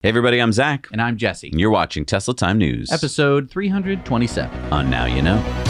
Hey everybody, I'm Zach. And I'm Jesse. And you're watching Tesla Time News. Episode 327. On Now You Know.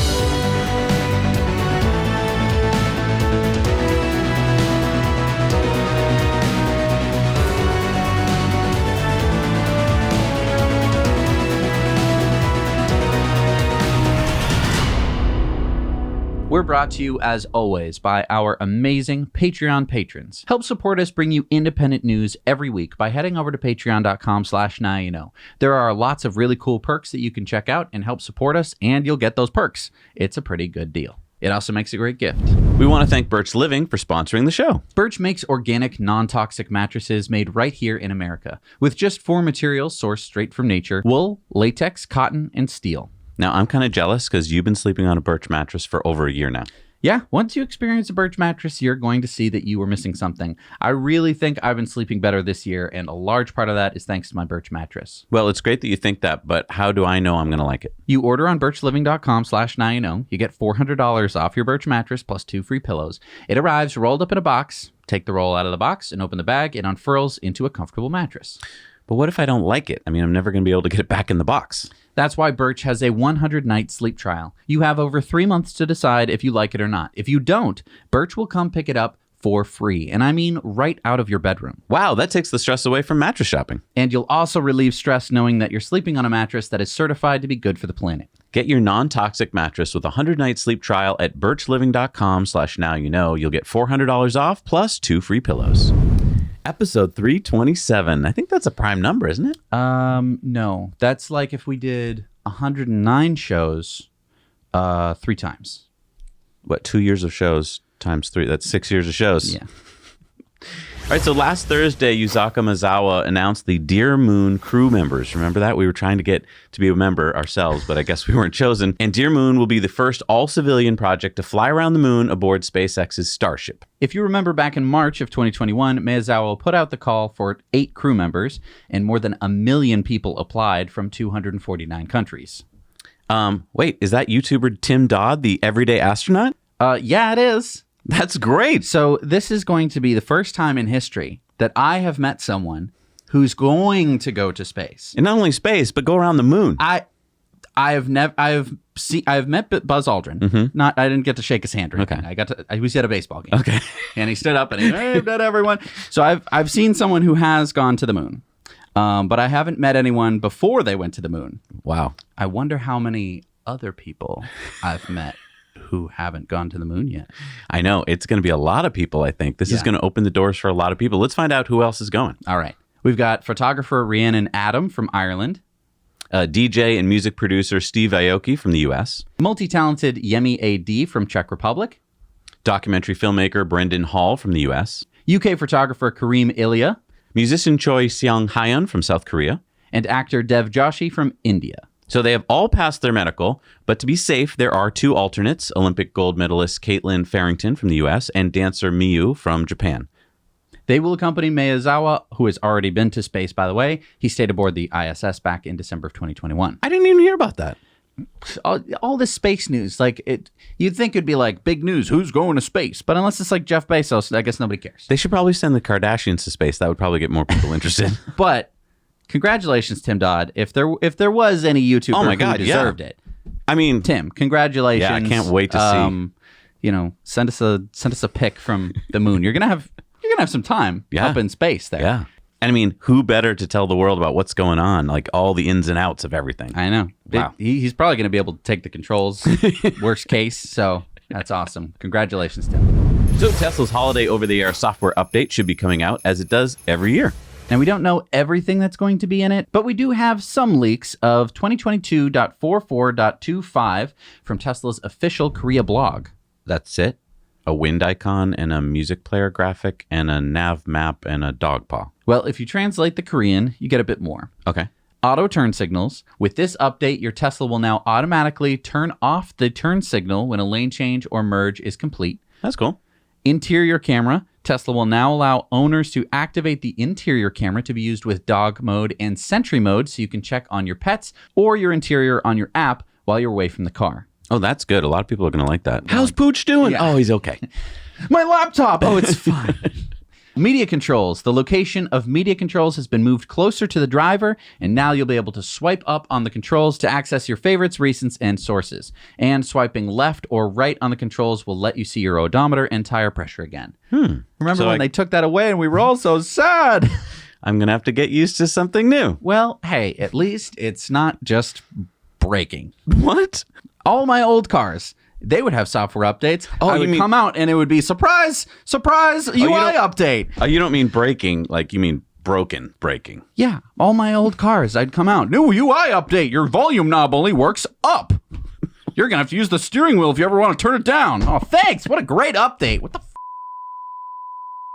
We're brought to you, as always, by our amazing Patreon patrons. Help support us bring you independent news every week by heading over to patreon.com/nowyouknow. There are lots of really cool perks that you can check out and help support us, and you'll get those perks. It's a pretty good deal. It also makes a great gift. We want to thank Birch Living for sponsoring the show. Birch makes organic, non-toxic mattresses made right here in America, with just 4 materials sourced straight from nature: wool, latex, cotton, and steel. Now, I'm kind of jealous because you've been sleeping on a Birch mattress for over a year now. Yeah, once you experience a Birch mattress, you're going to see that you were missing something. I really think I've been sleeping better this year, and a large part of that is thanks to my Birch mattress. Well, it's great that you think that, but how do I know I'm going to like it? You order on birchliving.com/nowyouknow. You get $400 off your Birch mattress plus 2 free pillows. It arrives rolled up in a box. Take the roll out of the box and open the bag. It unfurls into a comfortable mattress. But what if I don't like it? I mean, I'm never going to be able to get it back in the box. That's why Birch has a 100-night sleep trial. You have over 3 months to decide if you like it or not. If you don't, Birch will come pick it up for free. And I mean right out of your bedroom. Wow, that takes the stress away from mattress shopping. And you'll also relieve stress knowing that you're sleeping on a mattress that is certified to be good for the planet. Get your non-toxic mattress with a 100-night sleep trial at birchliving.com/nowyouknow. You'll get $400 off plus 2 free pillows. Episode 327. I think that's a prime number, isn't it? No. That's like if we did 109 shows 3 times. What, 2 years of shows times 3? That's 6 years of shows. Yeah. All right, so last Thursday, Yuzaka Mizawa announced the DearMoon crew members. Remember that? We were trying to get to be a member ourselves, but I guess we weren't chosen. And DearMoon will be the first all-civilian project to fly around the moon aboard SpaceX's Starship. If you remember back in March of 2021, Miyazawa put out the call for 8 crew members, and more than 1 million people applied from 249 countries. Wait, is that YouTuber Tim Dodd, the everyday astronaut? Yeah, it is. That's great. So this is going to be the first time in history that I have met someone who's going to go to space. And not only space, but go around the moon. I've met Buzz Aldrin. Mm-hmm. I didn't get to shake his hand or anything. Okay. I was at a baseball game. Okay. And he stood up and he waved at everyone. So I've seen someone who has gone to the moon. But I haven't met anyone before they went to the moon. Wow. I wonder how many other people I've met who haven't gone to the moon yet. I know. It's going to be a lot of people, I think. This is going to open the doors for a lot of people. Let's find out who else is going. All right. We've got photographer Rhiannon Adam from Ireland. DJ and music producer Steve Aoki from the U.S. Multi-talented Yemi A.D. from Czech Republic. Documentary filmmaker Brendan Hall from the U.S. UK photographer Kareem Ilya. Musician Choi Seong-hyun from South Korea. And actor Dev Joshi from India. So they have all passed their medical, but to be safe, there are 2 alternates, Olympic gold medalist Caitlin Farrington from the U.S. and dancer Miyu from Japan. They will accompany Miyazawa, who has already been to space, by the way. He stayed aboard the ISS back in December of 2021. I didn't even hear about that. All this space news, you'd think it'd be like big news, who's going to space? But unless it's like Jeff Bezos, I guess nobody cares. They should probably send the Kardashians to space. That would probably get more people interested. But congratulations, Tim Dodd. If there was any YouTuber who deserved it. I mean, Tim, congratulations. Yeah, I can't wait to see. Send us a pic from the moon. You're gonna have some time up in space there. Yeah. And I mean, who better to tell the world about what's going on, like all the ins and outs of everything? I know. Wow. He's probably going to be able to take the controls, worst case. So that's awesome. Congratulations, Tim. So Tesla's holiday over-the-air software update should be coming out, as it does every year. And we don't know everything that's going to be in it, but we do have some leaks of 2022.44.25 from Tesla's official Korea blog. That's it? A wind icon and a music player graphic and a nav map and a dog paw. Well, if you translate the Korean, you get a bit more. Okay. Auto turn signals. With this update, your Tesla will now automatically turn off the turn signal when a lane change or merge is complete. That's cool. Interior camera. Tesla will now allow owners to activate the interior camera to be used with dog mode and sentry mode so you can check on your pets or your interior on your app while you're away from the car. Oh, that's good. A lot of people are going to like that. How's Pooch doing? Yeah. Oh, he's okay. My laptop! Oh, it's fine. Media controls. The location of media controls has been moved closer to the driver, and now you'll be able to swipe up on the controls to access your favorites, recents, and sources. And swiping left or right on the controls will let you see your odometer and tire pressure again. Remember when they took that away and we were all so sad? I'm going to have to get used to something new. Well, hey, at least it's not just braking. What? All my old cars, they would have software updates. I would you mean- come out and it would be surprise, surprise, UI update. You don't mean braking, like you mean broken braking. Yeah, all my old cars, I'd come out. New UI update. Your volume knob only works up. You're going to have to use the steering wheel if you ever want to turn it down. Oh, thanks. What a great update. What the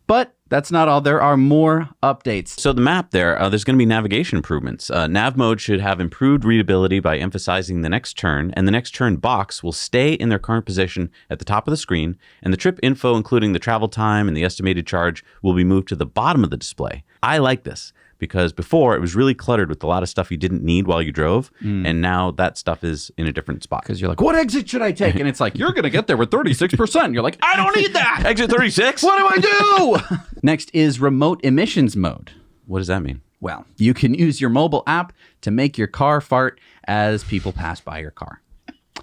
But that's not all. There are more updates. So the map there's going to be navigation improvements. Nav mode should have improved readability by emphasizing the next turn, and the next turn box will stay in their current position at the top of the screen, and the trip info, including the travel time and the estimated charge, will be moved to the bottom of the display. I like this because before it was really cluttered with a lot of stuff you didn't need while you drove, and now that stuff is in a different spot. Because you're like, what exit should I take? And it's like, you're going to get there with 36%. You're like, I don't need that. Exit 36? What do I do? Next is remote emissions mode. What does that mean? Well, you can use your mobile app to make your car fart as people pass by your car.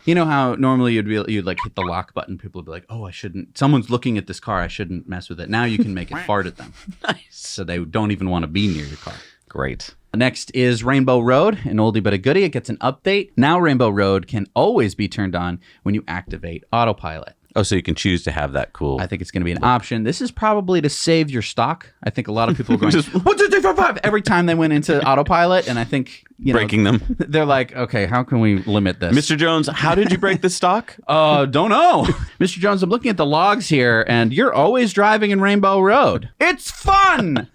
You know how normally you'd like hit the lock button, people would be like, oh, I shouldn't, someone's looking at this car, I shouldn't mess with it. Now you can make it fart at them. Nice. So they don't even want to be near your car. Great. Next is Rainbow Road, an oldie but a goodie. It gets an update. Now Rainbow Road can always be turned on when you activate autopilot. Oh, so you can choose to have that cool. I think it's going to be an option. This is probably to save your stock. I think a lot of people are going, 1, 2, 3, 4, 5 every time they went into autopilot. And I think, breaking them. They're like, okay, how can we limit this? Mr. Jones, how did you break the stock? Don't know. Mr. Jones, I'm looking at the logs here, and you're always driving in Rainbow Road. It's fun.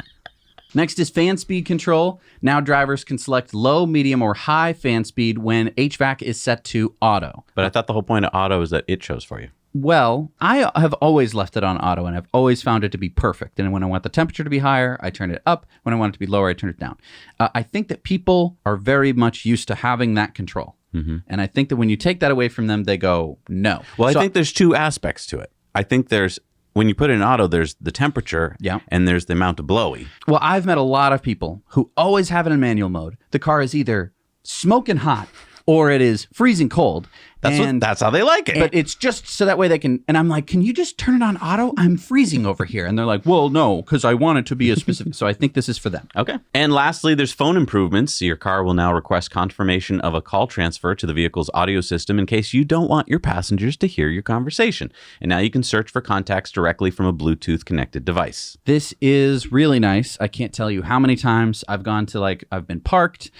Next is fan speed control. Now drivers can select low, medium, or high fan speed when HVAC is set to auto. But I thought the whole point of auto is that it chose for you. Well, I have always left it on auto, and I've always found it to be perfect. And when I want the temperature to be higher, I turn it up. When I want it to be lower, I turn it down. I think that people are very much used to having that control. And I think that when you take that away from them, they go, no. Well, I think there's two aspects to it. I think there's, when you put it in auto, there's the temperature and there's the amount of blowy. Well, I've met a lot of people who always have it in manual mode. The car is either smoking hot or it is freezing cold. That's how they like it. But it's just so that way they can, and I'm like, can you just turn it on auto? I'm freezing over here. And they're like, well, no, because I want it to be a specific. So I think this is for them. Okay. And lastly, there's phone improvements. Your car will now request confirmation of a call transfer to the vehicle's audio system in case you don't want your passengers to hear your conversation. And now you can search for contacts directly from a Bluetooth connected device. This is really nice. I can't tell you how many times I've gone to I've been parked,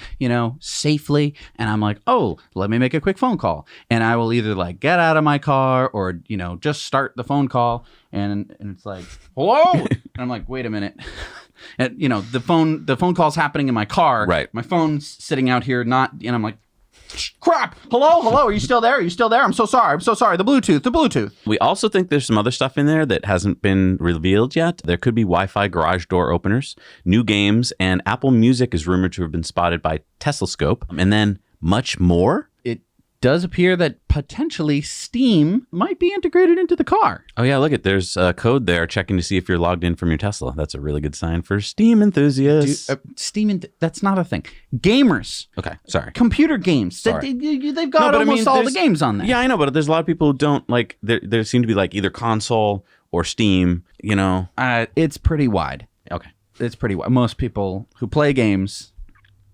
safely. And I'm like, oh, let me make a quick phone call. And I will either get out of my car or, just start the phone call. And it's like, hello? And I'm like, wait a minute. And, the phone call's happening in my car. Right. My phone's sitting out here, and I'm like, crap. Hello. Are you still there? I'm so sorry. The Bluetooth. We also think there's some other stuff in there that hasn't been revealed yet. There could be Wi-Fi garage door openers, new games, and Apple Music is rumored to have been spotted by Teslascope. And then much more. Does appear that potentially Steam might be integrated into the car. Oh yeah, look there's a code there checking to see if you're logged in from your Tesla. That's a really good sign for Steam enthusiasts. That's not a thing. Gamers. Okay, sorry. Computer games. Sorry. They've got almost all the games on there. Yeah, I know, but there's a lot of people who don't there seem to be either console or Steam, It's pretty wide. Okay. It's pretty wide. Most people who play games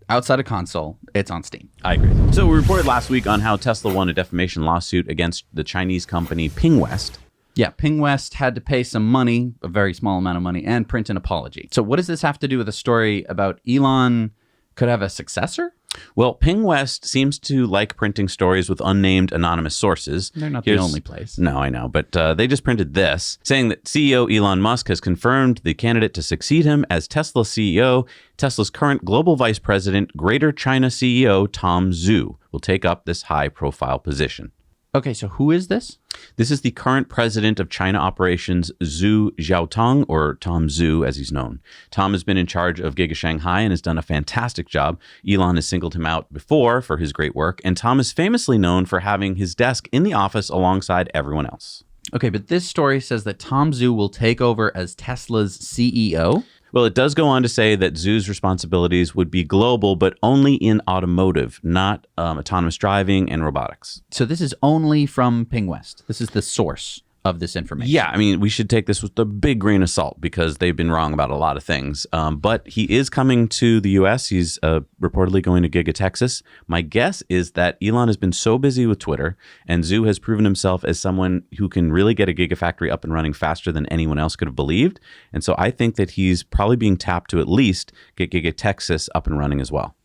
outside of console, it's on Steam. I agree. So we reported last week on how Tesla won a defamation lawsuit against the Chinese company PingWest. Yeah, PingWest had to pay some money, a very small amount of money, and print an apology. So what does this have to do with a story about Elon could have a successor? Well, PingWest seems to like printing stories with unnamed anonymous sources. They're not the only place. No, I know. But they just printed this, saying that CEO Elon Musk has confirmed the candidate to succeed him as Tesla CEO. Tesla's current global vice president, Greater China CEO Tom Zhu, will take up this high-profile position. Okay, so who is this? This is the current president of China operations, Zhu Xiaotong, or Tom Zhu as he's known. Tom has been in charge of GigaShanghai and has done a fantastic job. Elon has singled him out before for his great work, and Tom is famously known for having his desk in the office alongside everyone else. Okay, but this story says that Tom Zhu will take over as Tesla's CEO. Well, it does go on to say that Zhu's responsibilities would be global, but only in automotive, not autonomous driving and robotics. So this is only from Ping West. This is the source of this information. Yeah, I mean, we should take this with a big grain of salt because they've been wrong about a lot of things. But he is coming to the U.S. He's reportedly going to Giga Texas. My guess is that Elon has been so busy with Twitter, and Zhu has proven himself as someone who can really get a Gigafactory up and running faster than anyone else could have believed. And so I think that he's probably being tapped to at least get Giga Texas up and running as well.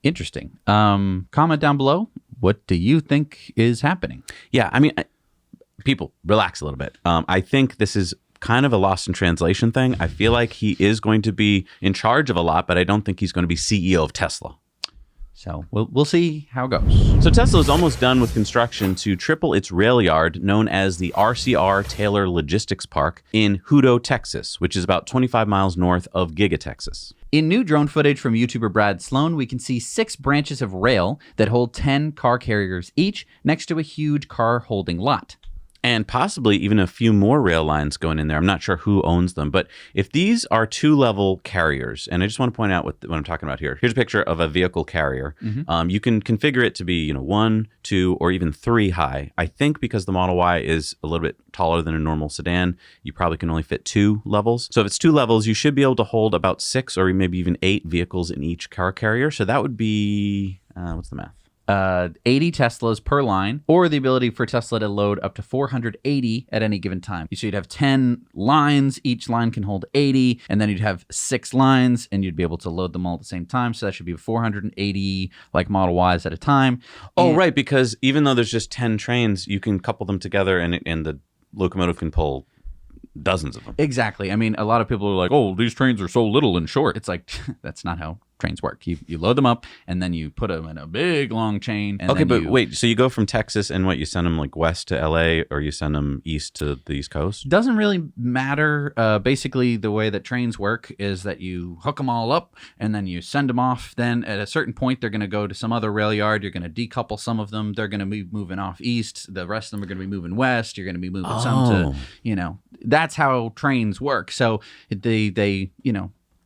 Interesting. Comment down below. What do you think is happening? Yeah, I mean... People, relax a little bit. I think this is kind of a lost in translation thing. I feel like he is going to be in charge of a lot, but I don't think he's going to be CEO of Tesla. So we'll see how it goes. So Tesla is almost done with construction to triple its Railyard, known as the RCR Taylor Logistics Park in Hutto, Texas, which is about 25 miles north of Giga Texas. In new drone footage from YouTuber Brad Sloan, we can see 6 branches of rail that hold 10 car carriers each next to a huge car holding lot. And possibly even a few more rail lines going in there. I'm not sure who owns them. But if these are 2-level carriers, and I just want to point out what I'm talking about here. Here's a picture of a vehicle carrier. Mm-hmm. You can configure it to be 1, 2, or even 3 high. I think because the Model Y is a little bit taller than a normal sedan, you probably can only fit 2 levels. So if it's 2 levels, you should be able to hold about 6 or maybe even 8 vehicles in each car carrier. So that would be, what's the math? 80 Teslas per line, or the ability for Tesla to load up to 480 at any given time. So you'd have 10 lines, each line can hold 80, and then you'd have 6 lines, and you'd be able to load them all at the same time. So that should be 480 like Model Ys at a time. Oh, right, because even though there's just 10 trains, you can couple them together, and the locomotive can pull dozens of them. Exactly. I mean, a lot of people are like, oh, these trains are so little and short. It's like, that's not how trains work. You load them up and then you put them in a big long chain. And okay, but wait, so you go from Texas and you send them like west to LA or you send them east to the East Coast? Doesn't really matter. Basically, the way that trains work is that you hook them all up and then you send them off. Then at a certain point, they're going to go to some other rail yard. You're going to decouple some of them. They're going to be moving off east. The rest of them are going to be moving west. You're going to be moving some to, that's how trains work. So they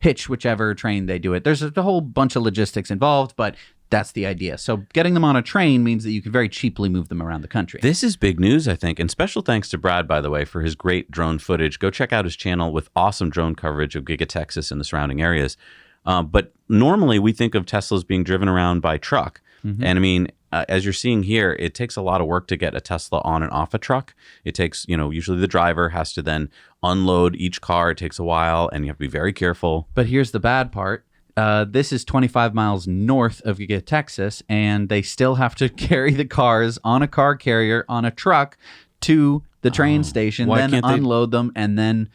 hitch whichever train they do it. There's a whole bunch of logistics involved, but that's the idea. So getting them on a train means that you can very cheaply move them around the country. This is big news, I think. And special thanks to Brad, by the way, for his great drone footage. Go check out his channel with awesome drone coverage of Giga Texas and the surrounding areas. But normally we think of Teslas being driven around by truck. Mm-hmm. And I mean, as you're seeing here, it takes a lot of work to get a Tesla on and off a truck. It takes, usually the driver has to then unload each car. It takes a while and you have to be very careful. But here's the bad part. This is 25 miles north of Giga Texas, and they still have to carry the cars on a car carrier on a truck to the train station, then unload them, and then...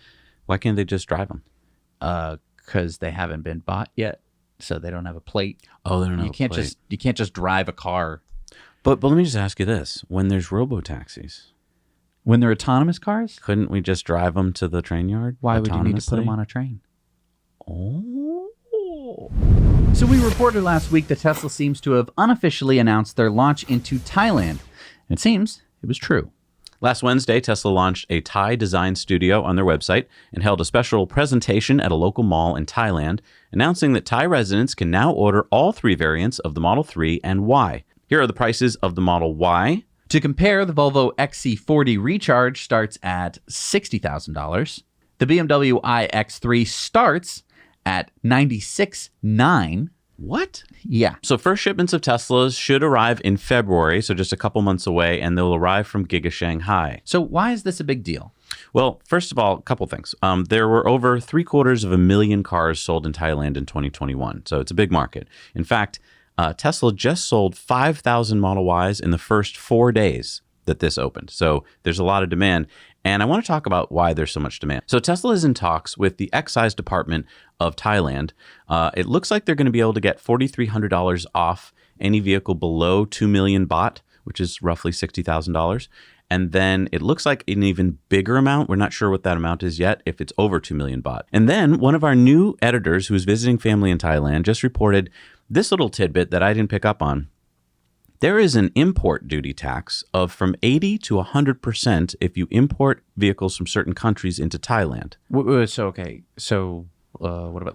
Why can't they just drive them? Because they haven't been bought yet, so they don't have a plate. Oh, they don't have a plate. You can't just drive a car. But let me just ask you this. When there's robo-taxis... When they're autonomous cars? Couldn't we just drive them to the train yard? Why would you need to put them on a train? Oh. So we reported last week that Tesla seems to have unofficially announced their launch into Thailand. And it seems it was true. Last Wednesday, Tesla launched a Thai design studio on their website and held a special presentation at a local mall in Thailand, announcing that Thai residents can now order all 3 variants of the Model 3 and Y. Here are the prices of the Model Y. To compare, the Volvo XC40 Recharge starts at $60,000. The BMW iX3 starts at $96,900. What? Yeah. So first shipments of Teslas should arrive in February, so just a couple months away, and they'll arrive from GigaShanghai. So why is this a big deal? Well, first of all, a couple things. There were over 750,000 cars sold in Thailand in 2021, so it's a big market. In fact, Tesla just sold 5,000 Model Ys in the first 4 days that this opened. So there's a lot of demand. And I want to talk about why there's so much demand. So Tesla is in talks with the excise department of Thailand. It looks like they're going to be able to get $4,300 off any vehicle below 2 million baht, which is roughly $60,000. And then it looks like an even bigger amount. We're not sure what that amount is yet, if it's over 2 million baht. And then one of our new editors who is visiting family in Thailand just reported this little tidbit that I didn't pick up on. There is an import duty tax of from 80 to 100% if you import vehicles from certain countries into Thailand. What about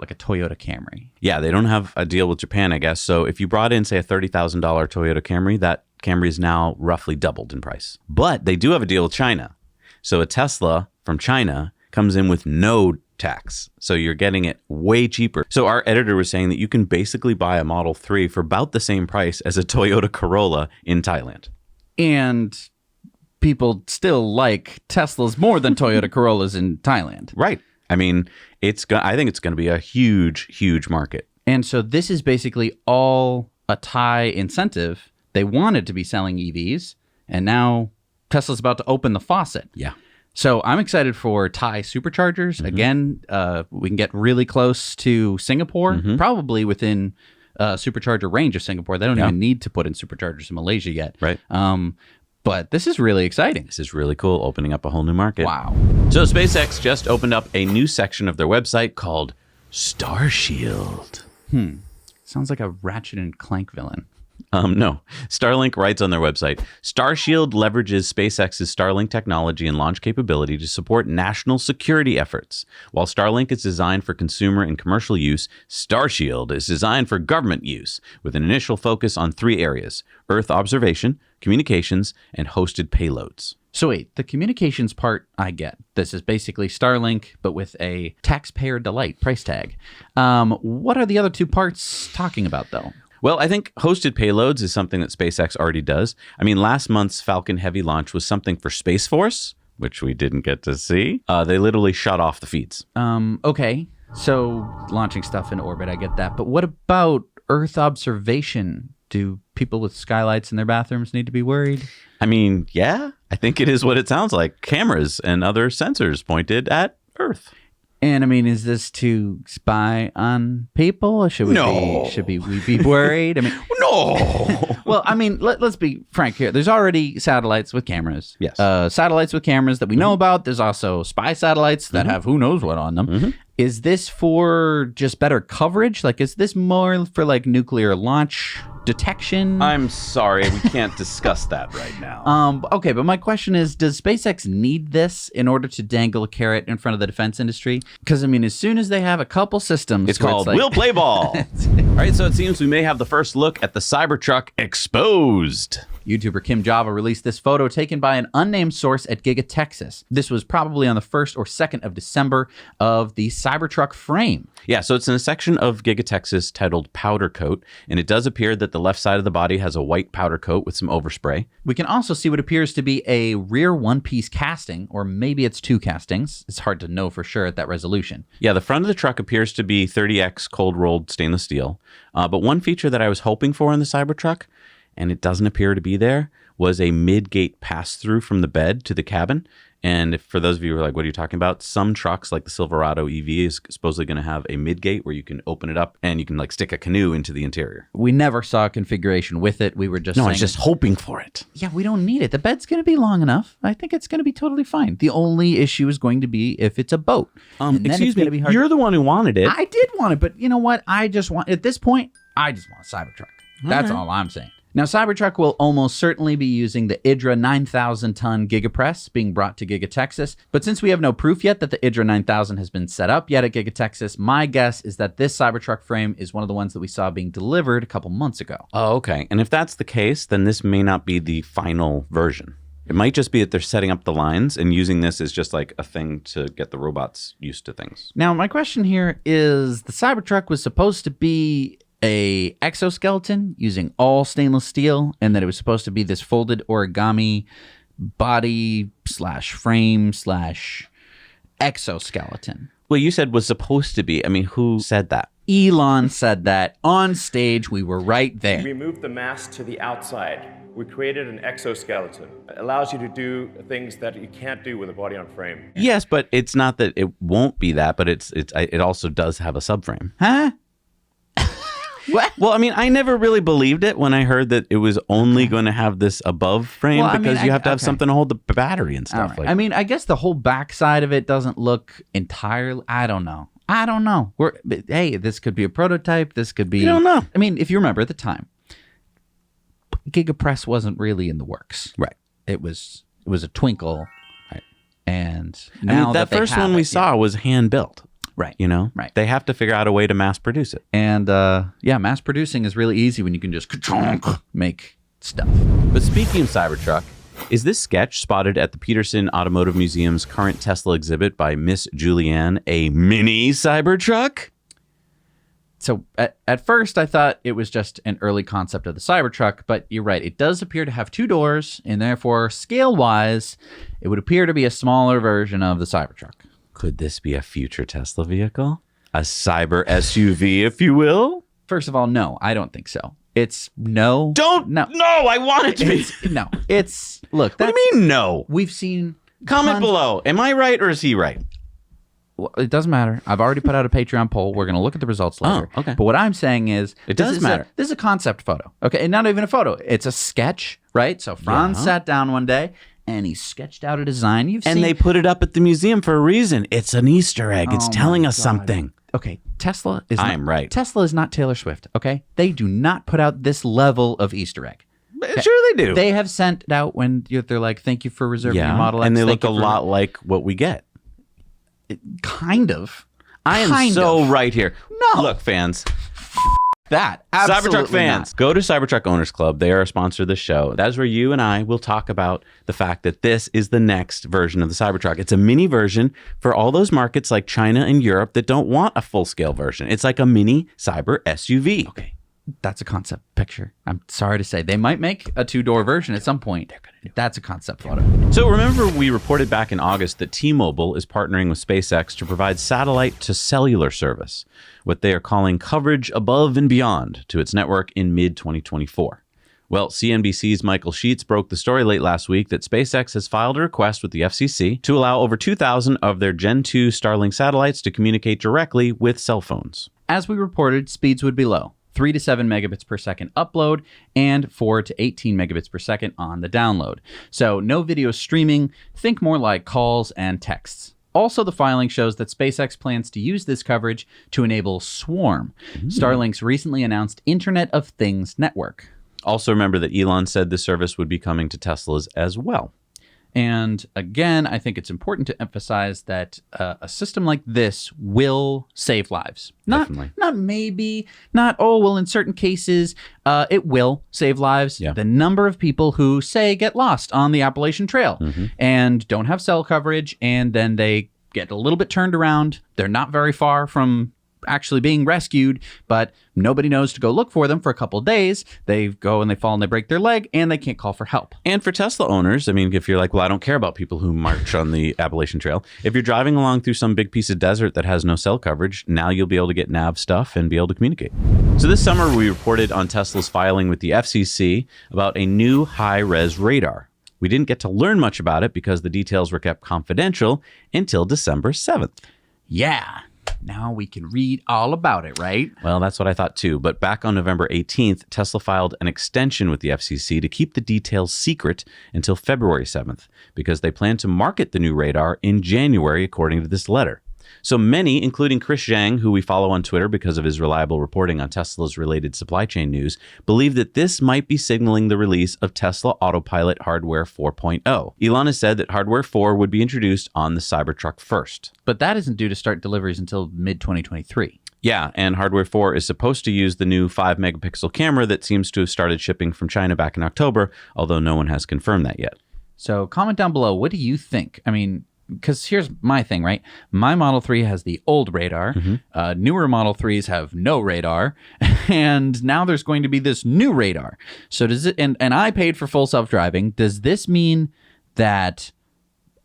like a Toyota Camry? Yeah, they don't have a deal with Japan, I guess. So if you brought in, say, a $30,000 Toyota Camry, that Camry is now roughly doubled in price. But they do have a deal with China. So a Tesla from China comes in with no tax. So you're getting it way cheaper. So our editor was saying that you can basically buy a Model 3 for about the same price as a Toyota Corolla in Thailand. And people still like Teslas more than Toyota Corollas in Thailand. Right. I mean, I think it's going to be a huge, huge market. And so this is basically all a Thai incentive. They wanted to be selling EVs, and now Tesla's about to open the faucet. Yeah. So I'm excited for Thai superchargers. Mm-hmm. Again, we can get really close to Singapore, probably within supercharger range of Singapore. They don't even need to put in superchargers in Malaysia yet. Right. But this is really exciting. This is really cool, opening up a whole new market. Wow. So SpaceX just opened up a new section of their website called Starshield. Sounds like a Ratchet and Clank villain. No. Starlink writes on their website, Starshield leverages SpaceX's Starlink technology and launch capability to support national security efforts. While Starlink is designed for consumer and commercial use, Starshield is designed for government use, with an initial focus on 3 areas: Earth observation, communications, and hosted payloads. So wait, the communications part I get. This is basically Starlink, but with a taxpayer delight price tag. What are the other 2 parts talking about, though? Well, I think hosted payloads is something that SpaceX already does. I mean, last month's Falcon Heavy launch was something for Space Force, which we didn't get to see. They literally shut off the feeds. Okay. So launching stuff in orbit, I get that. But what about Earth observation? Do people with skylights in their bathrooms need to be worried? I mean, yeah, I think it is what it sounds like. Cameras and other sensors pointed at Earth. And I mean, is this to spy on people? Or should we be worried? I mean, no. Well, I mean, let's be frank here. There's already satellites with cameras. Yes. Satellites with cameras that we know about. There's also spy satellites that have who knows what on them. Is this for just better coverage? Like, is this more for like nuclear launch detection? I'm sorry, we can't discuss that right now. Okay, but my question is, does SpaceX need this in order to dangle a carrot in front of the defense industry? Because, I mean, as soon as they have a couple systems... It's called We'll Play Ball. All right, so it seems we may have the first look at the Cybertruck exposed. YouTuber Kim Java released this photo taken by an unnamed source at Giga Texas. This was probably on the 1st or 2nd of December of the Cybertruck frame. Yeah, so it's in a section of Giga Texas titled Powder Coat, and it does appear that the left side of the body has a white powder coat with some overspray. We can also see what appears to be a rear one-piece casting, or maybe it's 2 castings. It's hard to know for sure at that resolution. Yeah, the front of the truck appears to be 30X cold-rolled stainless steel, but one feature that I was hoping for in the Cybertruck, and it doesn't appear to be there, was a mid-gate pass-through from the bed to the cabin. And for those of you who are like, what are you talking about? Some trucks, like the Silverado EV, is supposedly going to have a mid-gate where you can open it up and you can like stick a canoe into the interior. We never saw a configuration with it. We were just I was just hoping for it. Yeah, we don't need it. The bed's going to be long enough. I think it's going to be totally fine. The only issue is going to be if it's a boat. Excuse me, you're the one who wanted it. I did want it, but you know what? At this point, I just want a Cybertruck. That's all I'm saying. Now, Cybertruck will almost certainly be using the IDRA 9,000-ton Gigapress being brought to Giga Texas. But since we have no proof yet that the IDRA 9,000 has been set up yet at Giga Texas, my guess is that this Cybertruck frame is one of the ones that we saw being delivered a couple months ago. Oh, okay. And if that's the case, then this may not be the final version. It might just be that they're setting up the lines and using this as just like a thing to get the robots used to things. Now, my question here is the Cybertruck was supposed to be a exoskeleton using all stainless steel, and that it was supposed to be this folded origami body / frame / exoskeleton. Well, you said was supposed to be. I mean, who said that? Elon said that on stage. We were right there. We moved the mass to the outside. We created an exoskeleton. It allows you to do things that you can't do with a body on frame. Yes, but it's not that it won't be that, but it also does have a subframe. Huh? What? Well, I mean, I never really believed it when I heard that it was only going to have this above frame because you have to have something to hold the battery and stuff. Right. Like, I mean, I guess the whole backside of it doesn't look entirely. I don't know. Hey, this could be a prototype. This could be. I don't know. I mean, if you remember at the time, GigaPress wasn't really in the works. Right. It was a twinkle. Right. And I now mean, that they first have one we it, saw was hand built. Right. You know? Right. They have to figure out a way to mass produce it. And mass producing is really easy when you can just make stuff. But speaking of Cybertruck, is this sketch spotted at the Peterson Automotive Museum's current Tesla exhibit by Miss Julianne a mini Cybertruck? So at first I thought it was just an early concept of the Cybertruck, but you're right. It does appear to have 2 doors, and therefore, scale-wise, it would appear to be a smaller version of the Cybertruck. Could this be a future Tesla vehicle? A cyber SUV, if you will? First of all, no, I don't think so. It's no. No, I want it to be. No, it's, look. What do you mean no? We've seen. Comment below. Am I right or is he right? Well, it doesn't matter. I've already put out a Patreon poll. We're going to look at the results later. Oh, okay. But what I'm saying is... It does matter. This is a concept photo. Okay, and not even a photo. It's a sketch, right? So Franz sat down one day and he sketched out a design. And they put it up at the museum for a reason. It's an Easter egg. It's telling us something. Okay, Tesla is I'm right. Tesla is not Taylor Swift, okay? They do not put out this level of Easter egg. Sure they do. They have sent out when they're like, thank you for reserving your Model X. And they look a lot like what we get. Kind of. I am so right here. No. Look, fans. That. Absolutely Cybertruck fans, not. go to Cybertruck Owners Club. They are a sponsor of the show. That's where you and I will talk about the fact that this is the next version of the Cybertruck. It's a mini version for all those markets like China and Europe that don't want a full-scale version. It's like a mini cyber SUV. Okay. That's a concept picture. I'm sorry to say. They might make a 2-door version at some point. They're gonna do. That's a concept photo. So remember we reported back in August that T-Mobile is partnering with SpaceX to provide satellite to cellular service, what they are calling coverage above and beyond to its network in mid-2024. Well, CNBC's Michael Sheets broke the story late last week that SpaceX has filed a request with the FCC to allow over 2,000 of their Gen 2 Starlink satellites to communicate directly with cell phones. As we reported, speeds would be low. 3 to 7 megabits per second upload and 4 to 18 megabits per second on the download. So no video streaming, think more like calls and texts. Also, the filing shows that SpaceX plans to use this coverage to enable Swarm, Starlink's recently announced Internet of Things network. Also remember that Elon said the service would be coming to Teslas as well. And again, I think it's important to emphasize that a system like this will save lives. Definitely. Not maybe, not, oh, well, in certain cases, it will save lives. Yeah. The number of people who, say, get lost on the Appalachian Trail and don't have cell coverage, and then they get a little bit turned around. They're not very far from actually being rescued, but nobody knows to go look for them for a couple of days. They go and they fall and they break their leg and they can't call for help. And for Tesla owners, I mean, if you're like, well, I don't care about people who march on the Appalachian Trail. If you're driving along through some big piece of desert that has no cell coverage, now you'll be able to get nav stuff and be able to communicate. So this summer, we reported on Tesla's filing with the FCC about a new high-res radar. We didn't get to learn much about it because the details were kept confidential until December 7th. Yeah. Now we can read all about it, right? Well, that's what I thought too. But back on November 18th, Tesla filed an extension with the FCC to keep the details secret until February 7th, because they plan to market the new radar in January, according to this letter. So many, including Chris Zhang, who we follow on Twitter because of his reliable reporting on Tesla's related supply chain news, believe that this might be signaling the release of Tesla Autopilot Hardware 4.0. Elon has said that Hardware 4 would be introduced on the Cybertruck first. But that isn't due to start deliveries until mid-2023. Yeah, and Hardware 4 is supposed to use the new 5-megapixel camera that seems to have started shipping from China back in October, although no one has confirmed that yet. So comment down below, what do you think? I mean, because here's my thing, right? My Model 3 has the old radar. Newer Model 3s have no radar. And now there's going to be this new radar. So does it, and I paid for full self-driving. Does this mean that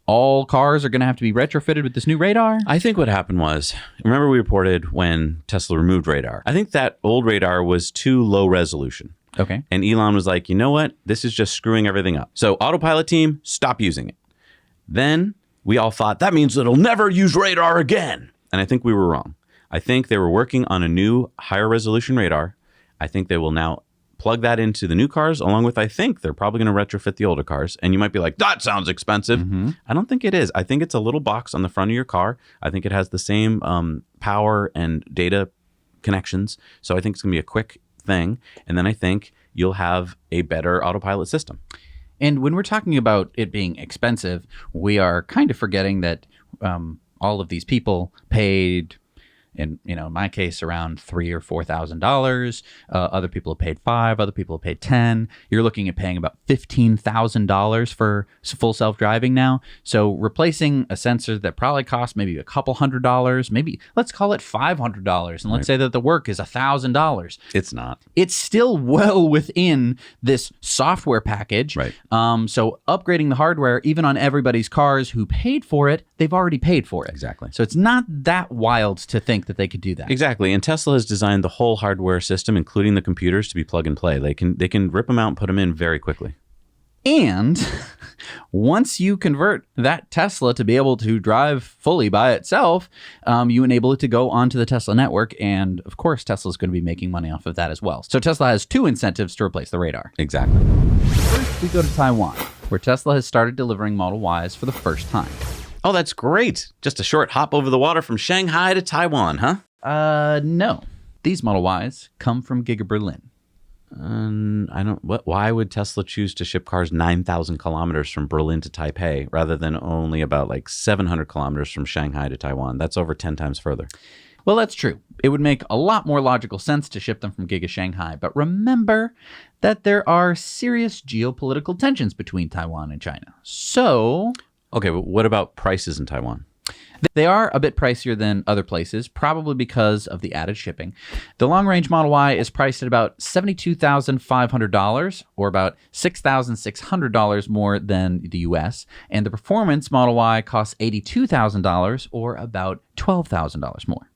all cars are going to have to be retrofitted with this new radar? I think what happened was, remember we reported when Tesla removed radar. I think that old radar was too low resolution. Okay. And Elon was like, you know what? This is just screwing everything up. So Autopilot team, stop using it. Then we all thought that means it'll never use radar again. And I think we were wrong. I think they were working on a new higher resolution radar. I think they will now plug that into the new cars, along with, I think they're probably going to retrofit the older cars. And you might be like, that sounds expensive. I don't think it is. I think it's a little box on the front of your car. I think it has the same power and data connections. So I think it's going to be a quick thing. And then I think you'll have a better autopilot system. And when we're talking about it being expensive, we are kind of forgetting that all of these people paid, in my case, around $3,000 or $4,000. Other people have paid $5,000. Other people have paid $10,000. You're looking at paying about $15,000 for full self-driving now. So replacing a sensor that probably costs maybe a couple $100, maybe let's call it $500, and let's say that the work is $1,000. It's not. It's still well within this software package. Right. So upgrading the hardware, even on everybody's cars who paid for it, they've already paid for it. Exactly. So it's not that wild to think that they could do that. Exactly. And Tesla has designed the whole hardware system, including the computers, to be plug and play. They can rip them out and put them in very quickly. And once you convert that Tesla to be able to drive fully by itself, you enable it to go onto the Tesla network. And of course, Tesla's going to be making money off of that as well. So Tesla has two incentives to replace the radar. Exactly. First, we go to Taiwan, where Tesla has started delivering Model Ys for the first time. Oh, that's great. Just a short hop over the water from Shanghai to Taiwan, huh? No. These Model Ys come from Giga Berlin. Why would Tesla choose to ship cars 9,000 kilometers from Berlin to Taipei rather than only about 700 kilometers from Shanghai to Taiwan? That's over 10 times further. Well, that's true. It would make a lot more logical sense to ship them from GigaShanghai. But remember that there are serious geopolitical tensions between Taiwan and China. So Okay, but what about prices in Taiwan? they are a bit pricier than other places, probably because of the added shipping. The long-range Model Y is priced at about $72,500, or about $6,600 more than the US. And the performance Model Y costs $82,000, or about $12,000 more.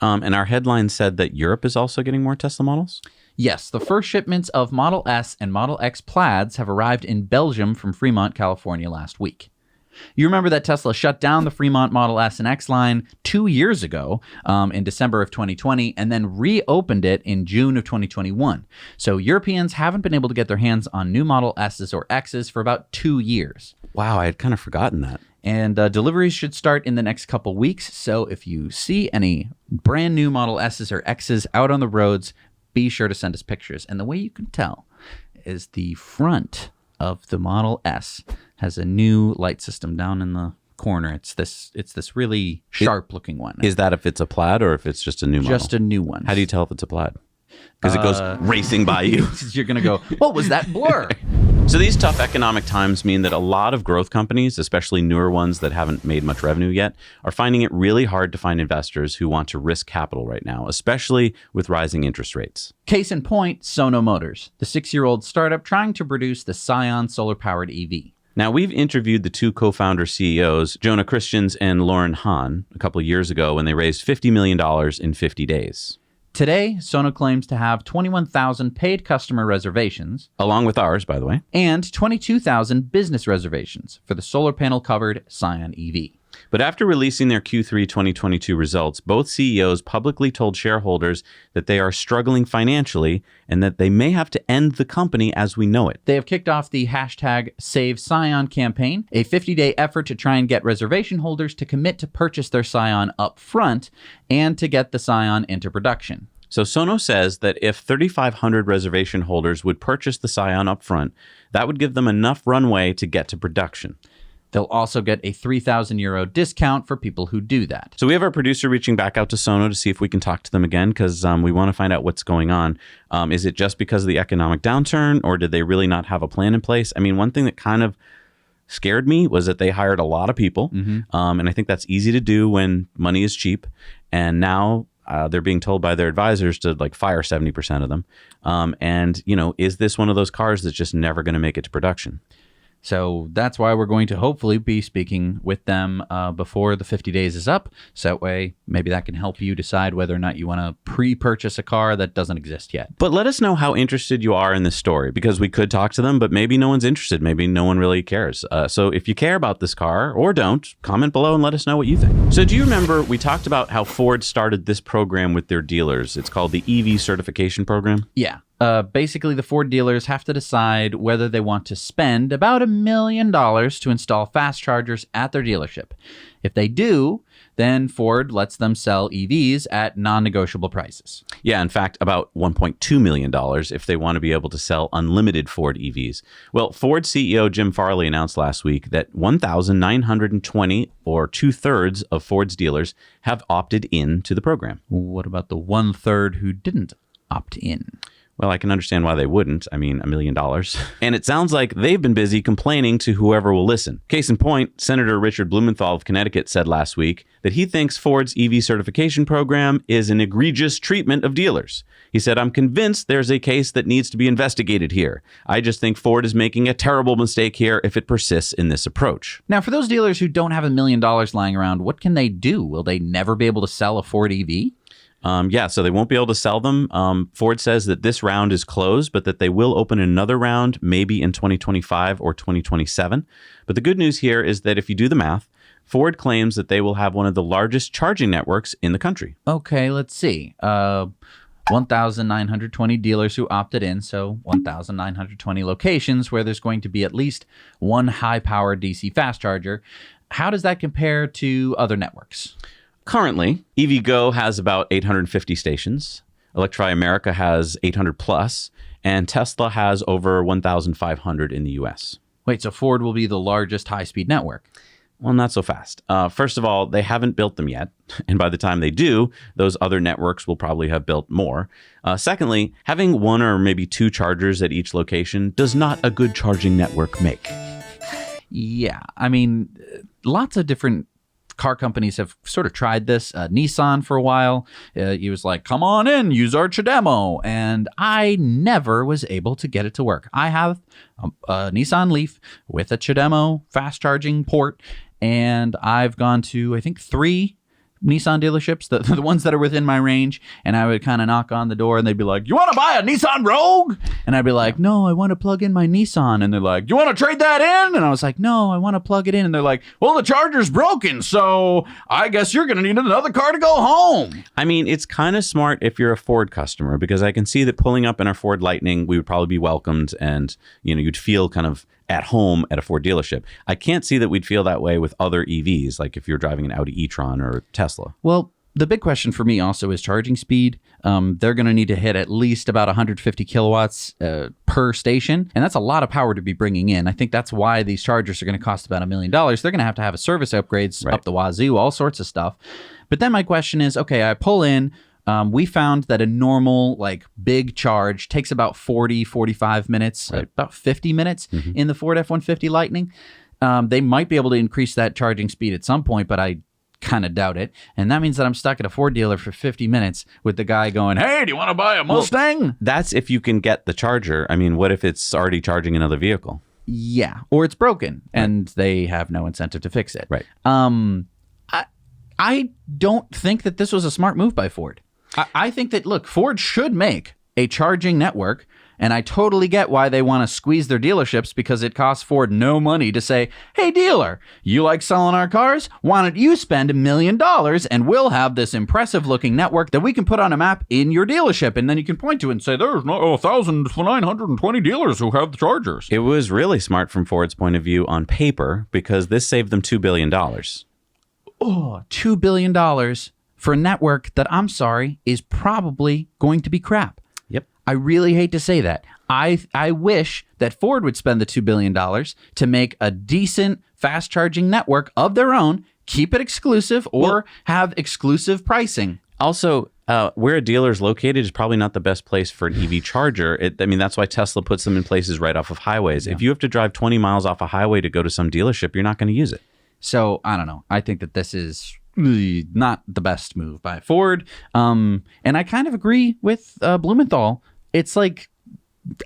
And our headline said that Europe is also getting more Tesla models? Yes, the first shipments of Model S and Model X Plaids have arrived in Belgium from Fremont, California last week. You remember that Tesla shut down the Fremont Model S and X line 2 years ago in December of 2020 and then reopened it in June of 2021. So Europeans haven't been able to get their hands on new Model S's or X's for about 2 years. Wow, I had kind of forgotten that. And deliveries should start in the next couple weeks. So if you see any brand new Model S's or X's out on the roads, be sure to send us pictures. And the way you can tell is the front of the Model S has a new light system down in the corner. It's this really sharp looking one. Is that if it's a Plaid or if it's just a new model? Just a new one. How do you tell if it's a Plaid? Because it goes racing by you. You're going to go, what was that blur? So these tough economic times mean that a lot of growth companies, especially newer ones that haven't made much revenue yet, are finding it really hard to find investors who want to risk capital right now, especially with rising interest rates. Case in point, Sono Motors, the 6-year-old startup trying to produce the Scion solar-powered EV. Now, we've interviewed the two co-founder CEOs, Jonah Christians and Lauren Hahn, a couple of years ago when they raised $50 million in 50 days. Today, Sono claims to have 21,000 paid customer reservations, Along with ours, by the way. and 22,000 business reservations for the solar panel-covered Scion EV. But after releasing their Q3 2022 results, both CEOs publicly told shareholders that they are struggling financially and that they may have to end the company as we know it. They have kicked off the hashtag #SaveScion campaign, a 50-day effort to try and get reservation holders to commit to purchase their Scion up front and to get the Scion into production. So Sono says that if 3,500 reservation holders would purchase the Scion up front, that would give them enough runway to get to production. They'll also get a €3,000 discount for people who do that. So we have our producer reaching back out to Sono to see if we can talk to them again because we want to find out what's going on. Is it just because of the economic downturn or did they really not have a plan in place? I mean, one thing that kind of scared me was that they hired a lot of people. And I think that's easy to do when money is cheap. And now they're being told by their advisors to fire 70% of them. And, is this one of those cars that's just never going to make it to production? So that's why we're going to hopefully be speaking with them before the 50 days is up. So that way, maybe that can help you decide whether or not you want to pre-purchase a car that doesn't exist yet. But let us know how interested you are in this story, because we could talk to them, but maybe no one's interested. Maybe no one really cares. So if you care about this car or don't, comment below and let us know what you think. So do you remember we talked about how Ford started this program with their dealers? It's called the EV certification program. Yeah. Basically, the Ford dealers have to decide whether they want to spend about $1 million to install fast chargers at their dealership. If they do, then Ford lets them sell EVs at non-negotiable prices. Yeah, in fact, about $1.2 million if they want to be able to sell unlimited Ford EVs. Well, Ford CEO Jim Farley announced last week that 1,920, or 2/3 of Ford's dealers, have opted in to the program. What about the 1/3 who didn't opt in? Well, I can understand why they wouldn't. I mean, $1 million. And it sounds like they've been busy complaining to whoever will listen. Case in point, Senator Richard Blumenthal of Connecticut said last week that he thinks Ford's EV certification program is an egregious treatment of dealers. He said, "I'm convinced there's a case that needs to be investigated here. I just think Ford is making a terrible mistake here if it persists in this approach." Now, for those dealers who don't have $1 million lying around, what can they do? Will they never be able to sell a Ford EV? Yeah, so they won't be able to sell them. Ford says that this round is closed, but that they will open another round maybe in 2025 or 2027. But the good news here is that if you do the math, Ford claims that they will have one of the largest charging networks in the country. Okay, let's see. 1,920 dealers who opted in, so 1,920 locations where there's going to be at least one high-powered DC fast charger. How does that compare to other networks? Currently, EVgo has about 850 stations. Electrify America has 800 plus, and Tesla has over 1,500 in the US. Wait, so Ford will be the largest high-speed network? Well, not so fast. First of all, they haven't built them yet. And by the time they do, those other networks will probably have built more. Secondly, having one or maybe two chargers at each location does not a good charging network make. Yeah, I mean, lots of different car companies have sort of tried this. Nissan for a while, he was like, "Come on in, use our CHAdeMO," and I never was able to get it to work. I have a Nissan Leaf with a CHAdeMO fast charging port, and I've gone to, I think, 3 Nissan dealerships, the ones that are within my range, and I would kind of knock on the door and they'd be like, "You want to buy a Nissan Rogue?" And I'd be like, "No, I want to plug in my Nissan." And they're like, "You want to trade that in?" And I was like, "No, I want to plug it in." And they're like, "Well, the charger's broken, so I guess you're going to need another car to go home." I mean, it's kind of smart if you're a Ford customer, because I can see that pulling up in our Ford Lightning, we would probably be welcomed and, you'd feel kind of at home at a Ford dealership. I can't see that we'd feel that way with other EVs, like if you're driving an Audi e-tron or Tesla. Well, the big question for me also is charging speed. They're going to need to hit at least about 150 kilowatts per station, and that's a lot of power to be bringing in. I think that's why these chargers are going to cost about $1 million. They're going to have a service upgrades up the wazoo, all sorts of stuff. But then my question is, okay, I pull in. We found that a normal, big charge takes about 40, 45 minutes, about 50 minutes in the Ford F-150 Lightning. They might be able to increase that charging speed at some point, but I kind of doubt it. And that means that I'm stuck at a Ford dealer for 50 minutes with the guy going, "Hey, do you want to buy a Mustang?" Well, that's if you can get the charger. I mean, what if it's already charging another vehicle? Yeah, or it's broken and they have no incentive to fix it. Right. I don't think that this was a smart move by Ford. I think that, look, Ford should make a charging network, and I totally get why they want to squeeze their dealerships, because it costs Ford no money to say, "Hey, dealer, you like selling our cars? Why don't you spend $1 million and we'll have this impressive-looking network that we can put on a map in your dealership," and then you can point to it and say, "There's 1,920 dealers who have the chargers." It was really smart from Ford's point of view on paper, because this saved them $2 billion. Oh, $2 billion for a network that, I'm sorry, is probably going to be crap. Yep. I really hate to say that. I wish that Ford would spend the $2 billion to make a decent fast charging network of their own, keep it exclusive, or have exclusive pricing. Also, where a dealer is located is probably not the best place for an EV charger. That's why Tesla puts them in places right off of highways. Yeah. If you have to drive 20 miles off a highway to go to some dealership, you're not going to use it. So, I don't know. I think that this is really not the best move by Ford. And I kind of agree with Blumenthal. It's like,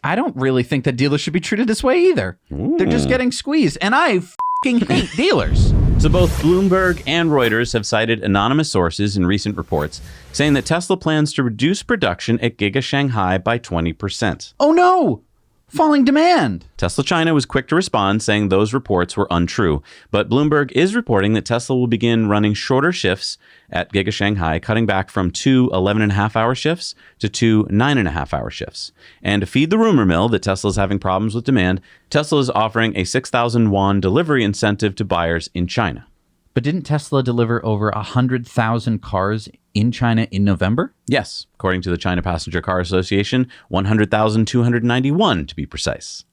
I don't really think that dealers should be treated this way either. Ooh. They're just getting squeezed. And I fucking hate dealers. So both Bloomberg and Reuters have cited anonymous sources in recent reports saying that Tesla plans to reduce production at GigaShanghai by 20%. Oh, no. Falling demand. Tesla China was quick to respond, saying those reports were untrue. But Bloomberg is reporting that Tesla will begin running shorter shifts at GigaShanghai, cutting back from 2 11.5-hour shifts to 2 9.5-hour shifts. And to feed the rumor mill that Tesla is having problems with demand, Tesla is offering a 6,000 yuan delivery incentive to buyers in China. But didn't Tesla deliver over 100,000 cars in China in November? Yes, according to the China Passenger Car Association, 100,291 to be precise.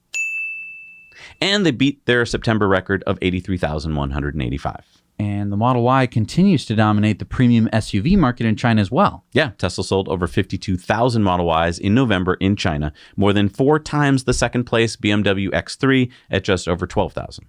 And they beat their September record of 83,185. And the Model Y continues to dominate the premium SUV market in China as well. Yeah, Tesla sold over 52,000 Model Ys in November in China, more than 4 times the second place BMW X3 at just over 12,000.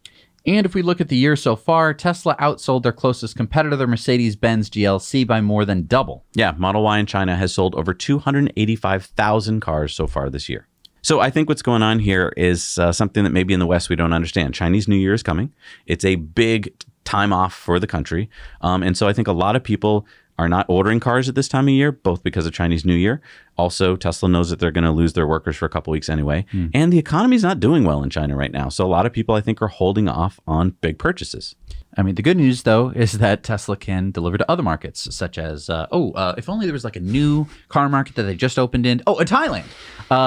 And if we look at the year so far, Tesla outsold their closest competitor, the Mercedes-Benz GLC, by more than double. Yeah, Model Y in China has sold over 285,000 cars so far this year. So I think what's going on here is something that maybe in the West we don't understand. Chinese New Year is coming. It's a big time off for the country. And so I think a lot of people are not ordering cars at this time of year, both because of Chinese New Year. Also, Tesla knows that they're going to lose their workers for a couple weeks anyway. And the economy is not doing well in China right now. So a lot of people, I think, are holding off on big purchases. I mean, the good news, though, is that Tesla can deliver to other markets, such as, if only there was like a new car market that they just opened in. Oh, Thailand.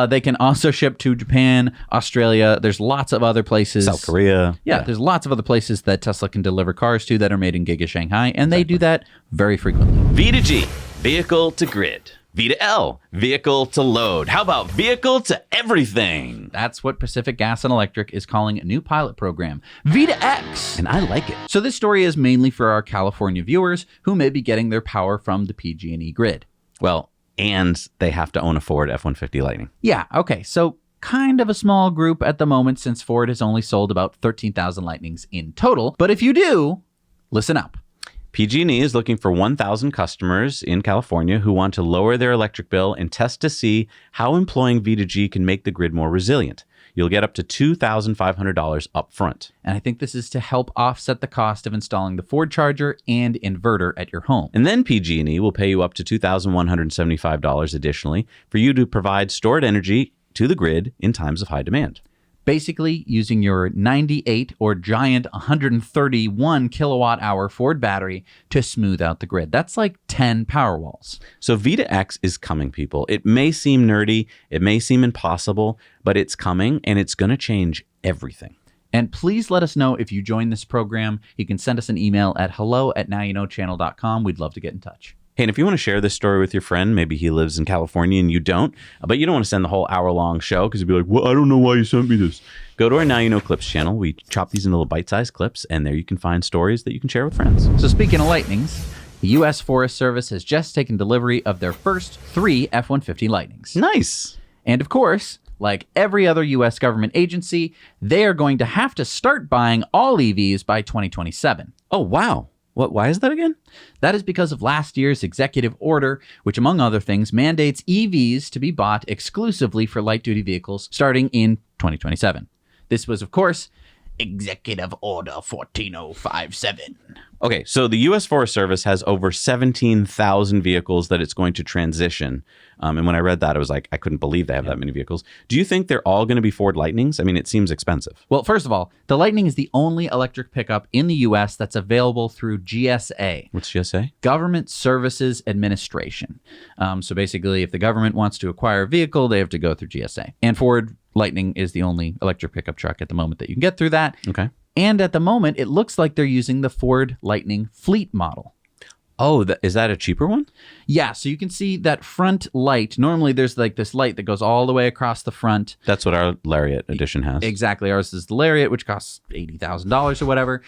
They can also ship to Japan, Australia. There's lots of other places. South Korea. Yeah, there's lots of other places that Tesla can deliver cars to that are made in GigaShanghai, and they do that very frequently. V to G, vehicle to grid. V to L, vehicle to load. How about vehicle to everything? That's what Pacific Gas and Electric is calling a new pilot program, V to X. And I like it. So this story is mainly for our California viewers who may be getting their power from the PG&E grid. Well, and they have to own a Ford F-150 Lightning. Yeah, okay, so kind of a small group at the moment since Ford has only sold about 13,000 Lightnings in total. But if you do, listen up. PG&E is looking for 1,000 customers in California who want to lower their electric bill and test to see how employing V2G can make the grid more resilient. You'll get up to $2,500 up front. And I think this is to help offset the cost of installing the Ford charger and inverter at your home. And then PG&E will pay you up to $2,175 additionally for you to provide stored energy to the grid in times of high demand. Basically, using your 98 or giant 131 kilowatt hour Ford battery to smooth out the grid. That's like 10 Powerwalls. So V2X is coming, people. It may seem nerdy, it may seem impossible, but it's coming and it's going to change everything. And please let us know if you join this program. You can send us an email at hello@nowyouknowchannel.com. We'd love to get in touch. Hey, and if you want to share this story with your friend, maybe he lives in California and you don't, but you don't want to send the whole hour-long show because you'd be like, well, I don't know why you sent me this. Go to our Now You Know Clips channel. We chop these into little bite-sized clips, and there you can find stories that you can share with friends. So speaking of Lightnings, the U.S. Forest Service has just taken delivery of their first 3 F-150 Lightnings. Nice. And of course, like every other U.S. government agency, they are going to have to start buying all EVs by 2027. Oh, wow. Why is that again? That is because of last year's executive order, which, among other things, mandates EVs to be bought exclusively for light-duty vehicles starting in 2027. This was, of course, Executive Order 14057. Okay, so the U.S. Forest Service has over 17,000 vehicles that it's going to transition. And when I read that, I was like, I couldn't believe they have that many vehicles. Do you think they're all going to be Ford Lightnings? I mean, it seems expensive. Well, first of all, the Lightning is the only electric pickup in the U.S. that's available through GSA. What's GSA? Government Services Administration. So basically, if the government wants to acquire a vehicle, they have to go through GSA. And Ford Lightning is the only electric pickup truck at the moment that you can get through that. Okay. And at the moment, it looks like they're using the Ford Lightning Fleet model. Oh, is that a cheaper one? Yeah, so you can see that front light. Normally, there's like this light that goes all the way across the front. That's what our Lariat edition has. Exactly. Ours is the Lariat, which costs $80,000 or whatever.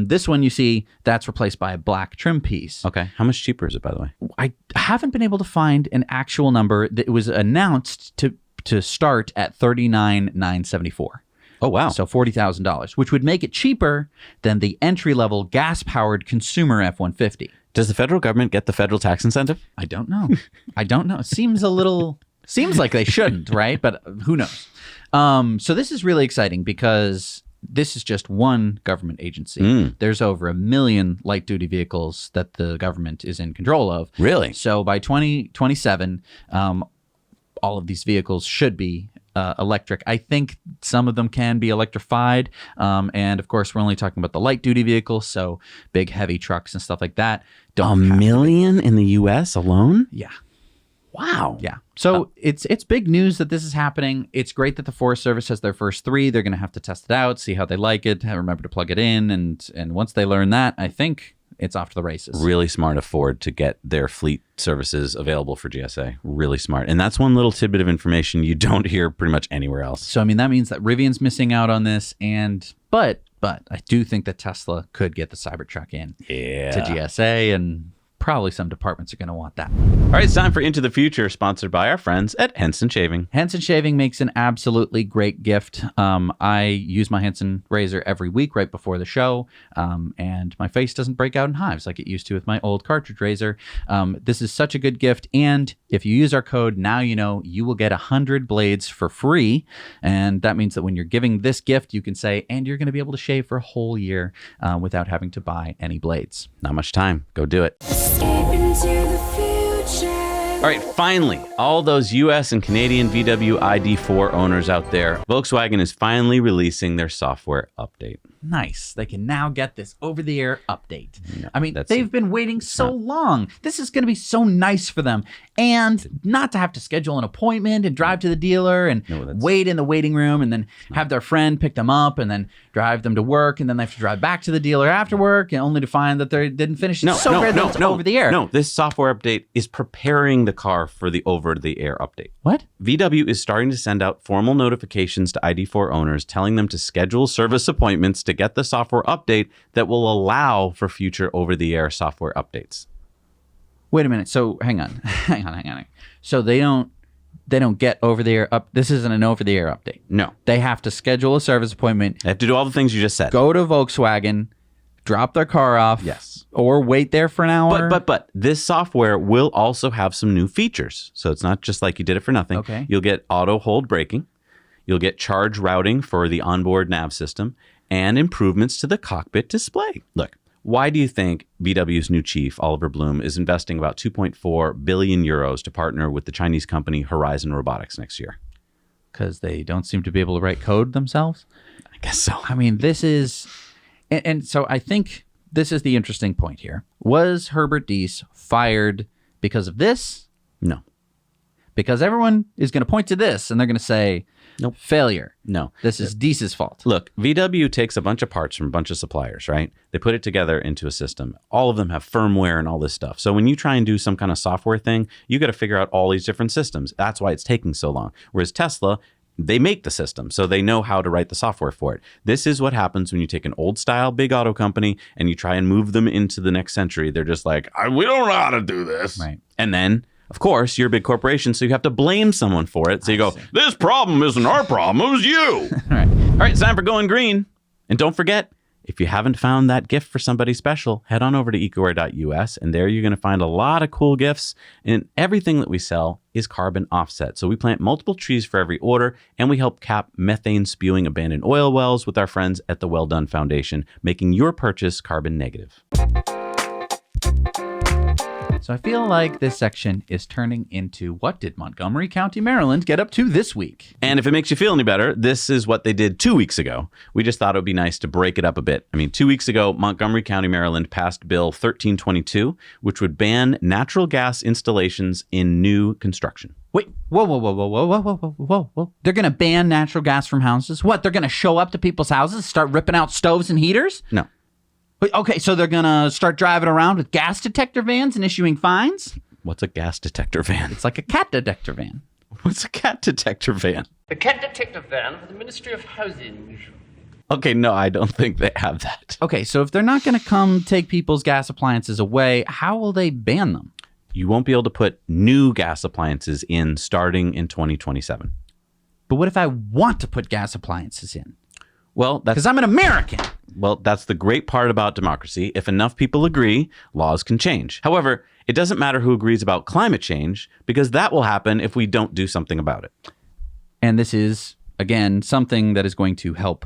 This one, you see, that's replaced by a black trim piece. Okay. How much cheaper is it, by the way? I haven't been able to find an actual number. It was announced to start at $39,974. Oh, wow. So $40,000, which would make it cheaper than the entry-level gas-powered consumer F-150. Does the federal government get the federal tax incentive? I don't know. It seems like they shouldn't, right? But who knows? So this is really exciting because this is just one government agency. There's over 1 million light-duty vehicles that the government is in control of. Really? So by 2027, all of these vehicles should be electric. I think some of them can be electrified. And of course, we're only talking about the light duty vehicles. So big, heavy trucks and stuff like that. $1 million in the U.S. alone? Yeah. Wow. Yeah. So it's big news that this is happening. It's great that the Forest Service has their first 3. They're going to have to test it out, see how they like it, remember to plug it in. And once they learn that, I think it's off to the races. Really smart of Ford to get their fleet services available for GSA. Really smart. And that's one little tidbit of information you don't hear pretty much anywhere else. So, I mean, that means that Rivian's missing out on this. But I do think that Tesla could get the Cybertruck in to GSA, and probably some departments are going to want that. All right, it's time for Into the Future, sponsored by our friends at Henson Shaving. Henson Shaving makes an absolutely great gift. I use my Henson razor every week right before the show, and my face doesn't break out in hives like it used to with my old cartridge razor. This is such a good gift, and if you use our code, now you know, you will get 100 blades for free, and that means that when you're giving this gift, you can say, and you're going to be able to shave for a whole year without having to buy any blades. Not much time. Go do it. Into the future. All right, finally, all those US and Canadian VW ID4 owners out there, Volkswagen is finally releasing their software update. Nice. They can now get this over-the-air update. No, I mean, they've been waiting so long. This is going to be so nice for them. And not to have to schedule an appointment and drive to the dealer and wait in the waiting room and then have their friend pick them up and then drive them to work, and then they have to drive back to the dealer after work and only to find that they didn't finish. It's over the air. No, this software update is preparing the car for the over-the-air update. What? VW is starting to send out formal notifications to ID4 owners telling them to schedule service appointments to get the software update that will allow for future over-the-air software updates. Wait a minute. So hang on. So they don't get over-the-air up. This isn't an over-the-air update. No. They have to schedule a service appointment. They have to do all the things you just said. Go to Volkswagen, drop their car off. Yes. Or wait there for an hour. But this software will also have some new features. So it's not just like you did it for nothing. Okay. You'll get auto hold braking. You'll get charge routing for the onboard nav system and improvements to the cockpit display. Look, why do you think VW's new chief, Oliver Bloom, is investing about 2.4 billion euros to partner with the Chinese company Horizon Robotics next year? Because they don't seem to be able to write code themselves? I guess so. I mean, this is... And so I think this is the interesting point here. Was Herbert Diess fired because of this? No. Because everyone is going to point to this and they're going to say, nope, failure. No. This is Diess's fault. Look, VW takes a bunch of parts from a bunch of suppliers, right? They put it together into a system. All of them have firmware and all this stuff. So when you try and do some kind of software thing, you got to figure out all these different systems. That's why it's taking so long. Whereas Tesla, they make the system, so they know how to write the software for it. This is what happens when you take an old style big auto company and you try and move them into the next century. They're just like, we don't know how to do this. Right. And then, of course, you're a big corporation, so you have to blame someone for it. So you go, this problem isn't our problem, it was you. All right, it's time for Going Green. And don't forget, if you haven't found that gift for somebody special, head on over to ecoware.us, and there you're going to find a lot of cool gifts. And everything that we sell is carbon offset. So we plant multiple trees for every order, and we help cap methane spewing abandoned oil wells with our friends at the Well Done Foundation, making your purchase carbon negative. So I feel like this section is turning into what did Montgomery County, Maryland get up to this week? And if it makes you feel any better, this is what they did 2 weeks ago. We just thought it would be nice to break it up a bit. I mean, 2 weeks ago, Montgomery County, Maryland passed Bill 1322, which would ban natural gas installations in new construction. Wait, whoa. They're going to ban natural gas from houses? What, they're going to show up to people's houses, start ripping out stoves and heaters? No. Okay, so they're going to start driving around with gas detector vans and issuing fines? What's a gas detector van? It's like a cat detector van. What's a cat detector van? The cat detector van for the Ministry of Housing. Okay, no, I don't think they have that. Okay, so if they're not going to come take people's gas appliances away, how will they ban them? You won't be able to put new gas appliances in starting in 2027. But what if I want to put gas appliances in? Well, because I'm an American. Well, that's the great part about democracy. If enough people agree, laws can change. However, it doesn't matter who agrees about climate change, because that will happen if we don't do something about it. And this is, again, something that is going to help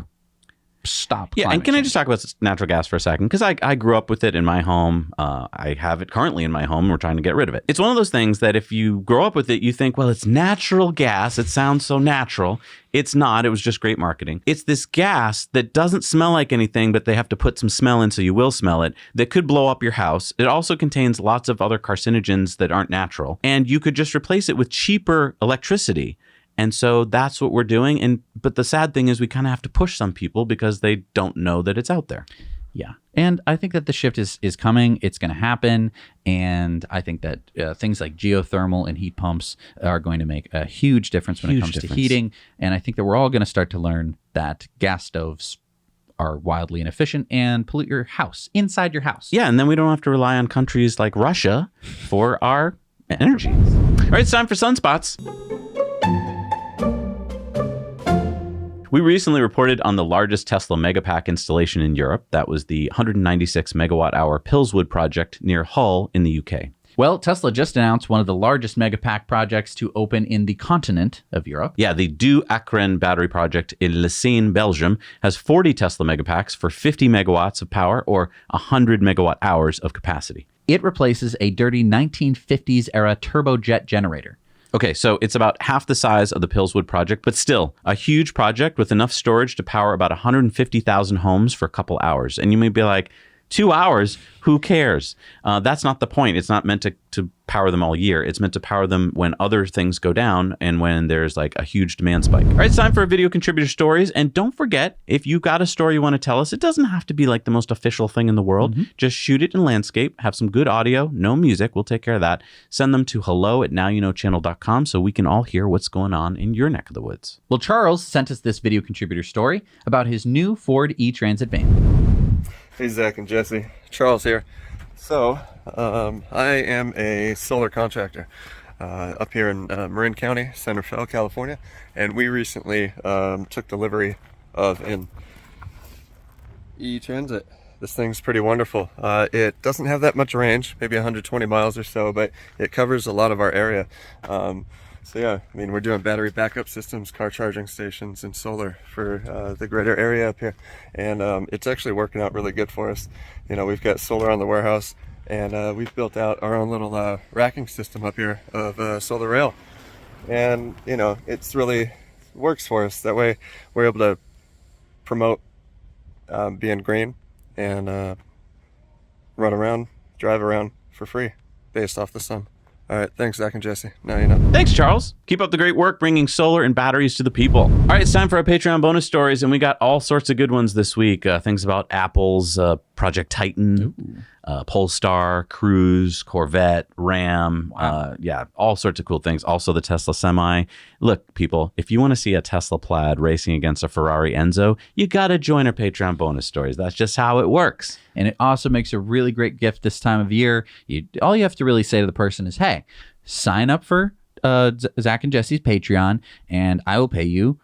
stop Yeah, and climate can I change. just talk about natural gas for a second? Because I grew up with it in my home. I have it currently in my home. We're trying to get rid of it. It's one of those things that if you grow up with it, you think, well, it's natural gas. It sounds so natural. It's not. It was just great marketing. It's this gas that doesn't smell like anything, but they have to put some smell in so you will smell it, that could blow up your house. It also contains lots of other carcinogens that aren't natural. And you could just replace it with cheaper electricity. And so that's what we're doing. But the sad thing is we kind of have to push some people because they don't know that it's out there. Yeah. And I think that the shift is coming. It's going to happen. And I think that things like geothermal and heat pumps are going to make a huge difference when it comes to heating. And I think that we're all going to start to learn that gas stoves are wildly inefficient and pollute your house, inside your house. Yeah, and then we don't have to rely on countries like Russia for our energy. All right, it's time for Sunspots. We recently reported on the largest Tesla Megapack installation in Europe. That was the 196 megawatt hour Pillswood project near Hull in the UK. Well, Tesla just announced one of the largest Megapack projects to open in the continent of Europe. Yeah, the Du Acren battery project in Lessines, Belgium, has 40 Tesla Megapacks for 50 megawatts of power or 100 megawatt hours of capacity. It replaces a dirty 1950s era turbojet generator. Okay, so it's about half the size of the Pillswood project, but still a huge project with enough storage to power about 150,000 homes for a couple hours. And you may be like, 2 hours? Who cares? That's not the point. It's not meant to power them all year. It's meant to power them when other things go down and when there's like a huge demand spike. All right, it's time for video contributor stories. And don't forget, if you got a story you want to tell us, it doesn't have to be like the most official thing in the world. Just shoot it in landscape, have some good audio, no music. We'll take care of that. Send them to hello@nowyouknowchannel.com so we can all hear what's going on in your neck of the woods. Well, Charles sent us this video contributor story about his new Ford e-Transit van. Hey Zach and Jesse, Charles here. So, I am a solar contractor up here in Marin County, San Rafael, California, and we recently took delivery of an e-Transit. This thing's pretty wonderful. It doesn't have that much range, maybe 120 miles or so, but it covers a lot of our area. So yeah, I mean, we're doing battery backup systems, car charging stations, and solar for the greater area up here. And it's actually working out really good for us. You know, we've got solar on the warehouse, and we've built out our own little racking system up here of solar rail. And, you know, it's really works for us. That way we're able to promote being green and run around, drive around for free based off the sun. All right, thanks, Zach and Jesse. Now you know. Thanks, Charles. Keep up the great work bringing solar and batteries to the people. All right, it's time for our Patreon bonus stories, and we got all sorts of good ones this week. Things about Apple's Project Titan, Polestar, Cruise, Corvette, Ram. Yeah, all sorts of cool things. Also, the Tesla Semi. Look, people, if you want to see a Tesla Plaid racing against a Ferrari Enzo, you got to join our Patreon bonus stories. That's just how it works. And it also makes a really great gift this time of year. All you have to really say to the person is, hey, sign up for Zach and Jesse's Patreon, and I will pay you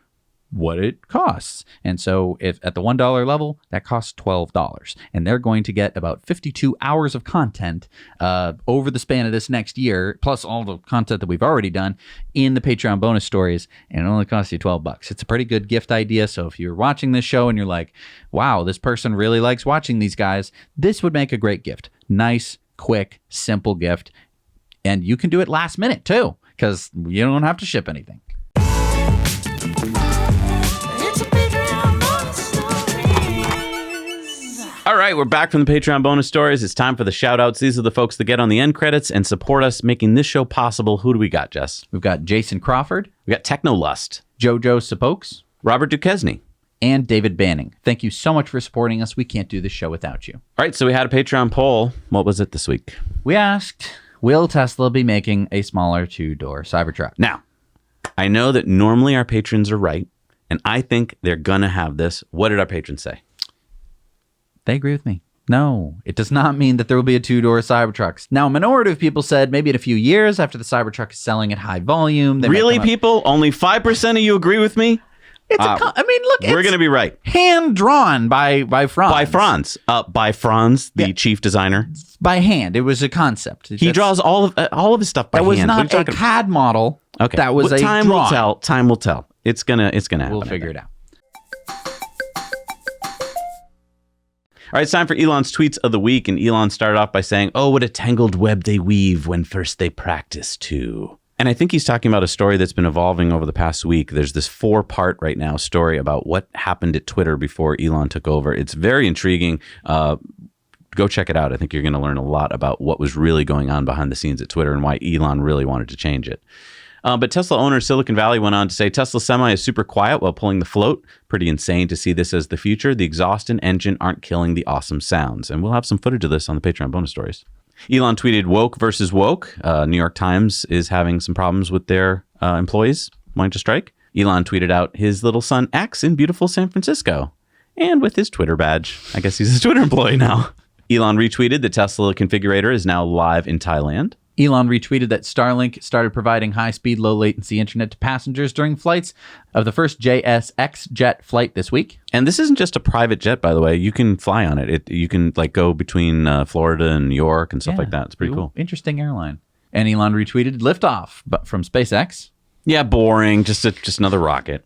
what it costs. And so if at the $1 level, that costs $12. And they're going to get about 52 hours of content over the span of this next year, plus all the content that we've already done in the Patreon bonus stories. And it only costs you $12. It's a pretty good gift idea. So if you're watching this show and you're like, wow, this person really likes watching these guys, this would make a great gift. Nice, quick, simple gift. And you can do it last minute too, because you don't have to ship anything. All right, we're back from the Patreon bonus stories. It's time for the shout outs. These are the folks that get on the end credits and support us making this show possible. Who do we got, Jess? We've got Jason Crawford. We got Technolust, Jojo Sapokes, Robert Duquesne, and David Banning. Thank you so much for supporting us. We can't do this show without you. All right, so we had a Patreon poll. What was it this week? We asked, will Tesla be making a smaller two-door Cybertruck? Now, I know that normally our patrons are right, and I think they're going to have this. What did our patrons say? They agree with me. No, it does not mean that there will be a two-door Cybertruck. Now, a minority of people said maybe in a few years after the Cybertruck is selling at high volume. Really, people? Only 5% of you agree with me? Look, we're going to be right. Hand-drawn by Franz. By Franz, the chief designer. By hand. It was a concept. He draws all of his stuff by hand. That was not a CAD model. Okay. That was a drawing. Time will tell. Time will tell. It's gonna happen. We'll figure it out. All right, it's time for Elon's tweets of the week. And Elon started off by saying, "Oh, what a tangled web they weave when first they practice to." And I think he's talking about a story that's been evolving over the past week. There's this 4-part right now story about what happened at Twitter before Elon took over. It's very intriguing. Go check it out. I think you're going to learn a lot about what was really going on behind the scenes at Twitter and why Elon really wanted to change it. But Tesla owner Silicon Valley went on to say Tesla Semi is super quiet while pulling the float. Pretty insane to see this as the future. The exhaust and engine aren't killing the awesome sounds. And we'll have some footage of this on the Patreon bonus stories. Elon tweeted woke versus woke. New York Times is having some problems with their employees wanting to strike. Elon tweeted out his little son X in beautiful San Francisco. And with his Twitter badge. I guess he's a Twitter employee now. Elon retweeted the Tesla configurator is now live in Thailand. Elon retweeted that Starlink started providing high-speed, low-latency internet to passengers during flights of the first JSX jet flight this week. And this isn't just a private jet, by the way. You can fly on it. You can go between Florida and New York and stuff like that. It's pretty cool. Interesting airline. And Elon retweeted liftoff from SpaceX. Yeah, boring. Just another rocket.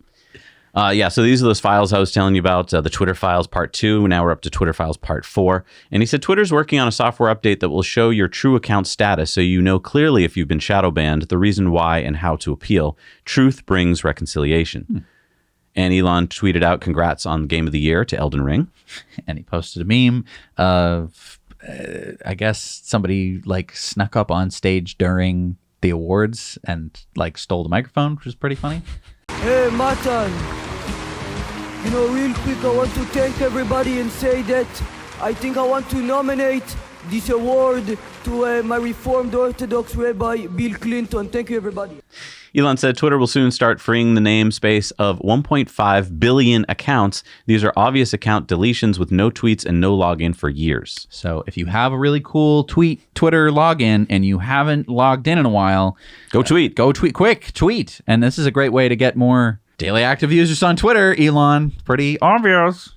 So these are those files I was telling you about, the Twitter files part 2. Now we're up to Twitter files part 4. And he said Twitter's working on a software update that will show your true account status so you know clearly if you've been shadow banned, the reason why, and how to appeal. Truth brings reconciliation. And Elon tweeted out congrats on Game of the Year to Elden Ring. And he posted a meme of, I guess, somebody snuck up on stage during the awards and stole the microphone, which was pretty funny. Hey, Matan. Real quick, I want to thank everybody and say that I think I want to nominate this award to my Reformed Orthodox Rabbi, Bill Clinton. Thank you, everybody. Elon said Twitter will soon start freeing the namespace of 1.5 billion accounts. These are obvious account deletions with no tweets and no login for years. So if you have a really cool Twitter login and you haven't logged in a while, go tweet. Quick, tweet. And this is a great way to get more daily active users on Twitter, Elon. Pretty obvious.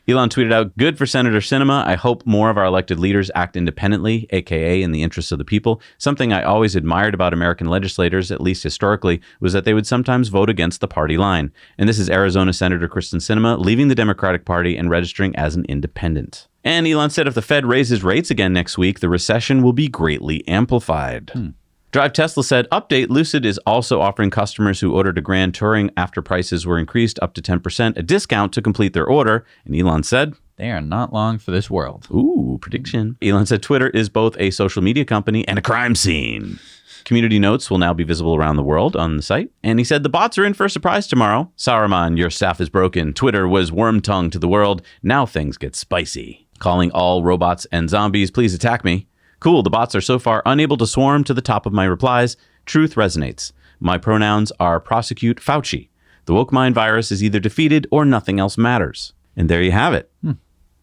Elon tweeted out, good for Senator Sinema. I hope more of our elected leaders act independently, aka in the interests of the people. Something I always admired about American legislators, at least historically, was that they would sometimes vote against the party line. And this is Arizona Senator Kristen Sinema leaving the Democratic Party and registering as an independent. And Elon said if the Fed raises rates again next week, the recession will be greatly amplified. Drive Tesla said, update, Lucid is also offering customers who ordered a Grand Touring after prices were increased up to 10% a discount to complete their order. And Elon said, they are not long for this world. Ooh, prediction. Elon said Twitter is both a social media company and a crime scene. Community notes will now be visible around the world on the site. And he said the bots are in for a surprise tomorrow. Saruman, your staff is broken. Twitter was worm tongue to the world. Now things get spicy. Calling all robots and zombies, please attack me. Cool, the bots are so far unable to swarm to the top of my replies. Truth resonates. My pronouns are prosecute Fauci. The woke mind virus is either defeated or nothing else matters. And there you have it.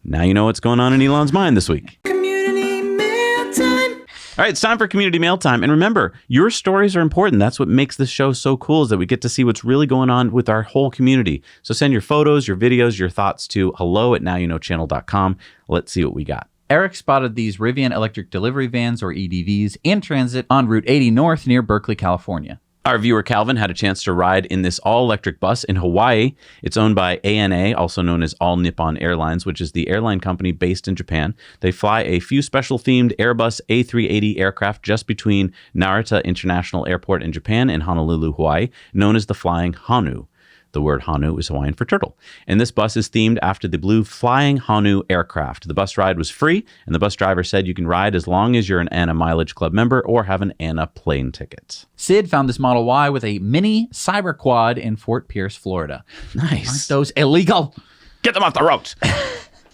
Now you know what's going on in Elon's mind this week. Community mail time. All right, it's time for community mail time. And remember, your stories are important. That's what makes this show so cool, is that we get to see what's really going on with our whole community. So send your photos, your videos, your thoughts to hello@nowyouknowchannel.com. Let's see what we got. Eric spotted these Rivian electric delivery vans, or EDVs, in transit on Route 80 North near Berkeley, California. Our viewer Calvin had a chance to ride in this all-electric bus in Hawaii. It's owned by ANA, also known as All Nippon Airlines, which is the airline company based in Japan. They fly a few special-themed Airbus A380 aircraft just between Narita International Airport in Japan and Honolulu, Hawaii, known as the Flying Honu. The word Honu is Hawaiian for turtle. And this bus is themed after the blue Flying Honu aircraft. The bus ride was free, and the bus driver said you can ride as long as you're an ANA Mileage Club member or have an ANA plane ticket. Sid found this Model Y with a mini cyber quad in Fort Pierce, Florida. Nice. Aren't those illegal? Get them off the roads.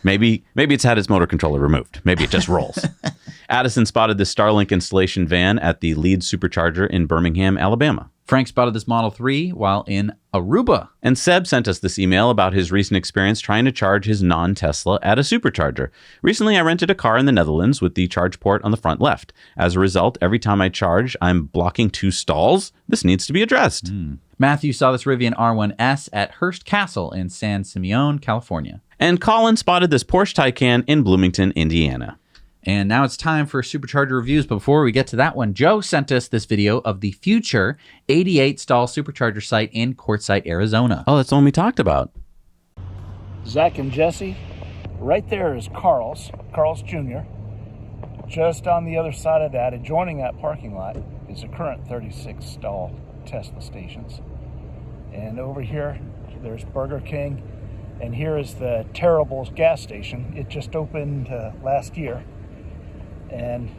Maybe it's had its motor controller removed. Maybe it just rolls. Addison spotted this Starlink installation van at the Lead Supercharger in Birmingham, Alabama. Frank spotted this Model 3 while in Aruba. And Seb sent us this email about his recent experience trying to charge his non-Tesla at a supercharger. Recently, I rented a car in the Netherlands with the charge port on the front left. As a result, every time I charge, I'm blocking 2 stalls. This needs to be addressed. Matthew saw this Rivian R1S at Hearst Castle in San Simeon, California. And Colin spotted this Porsche Taycan in Bloomington, Indiana. And now it's time for Supercharger reviews. But before we get to that one, Joe sent us this video of the future 88 stall Supercharger site in Quartzsite, Arizona. Oh, that's the one we talked about. Zach and Jesse, Right there is Carl's Jr. Just on the other side of that, adjoining that parking lot, is a current 36 stall Tesla stations. And over here, there's Burger King. And here is the Terrible's gas station. It just opened last year. And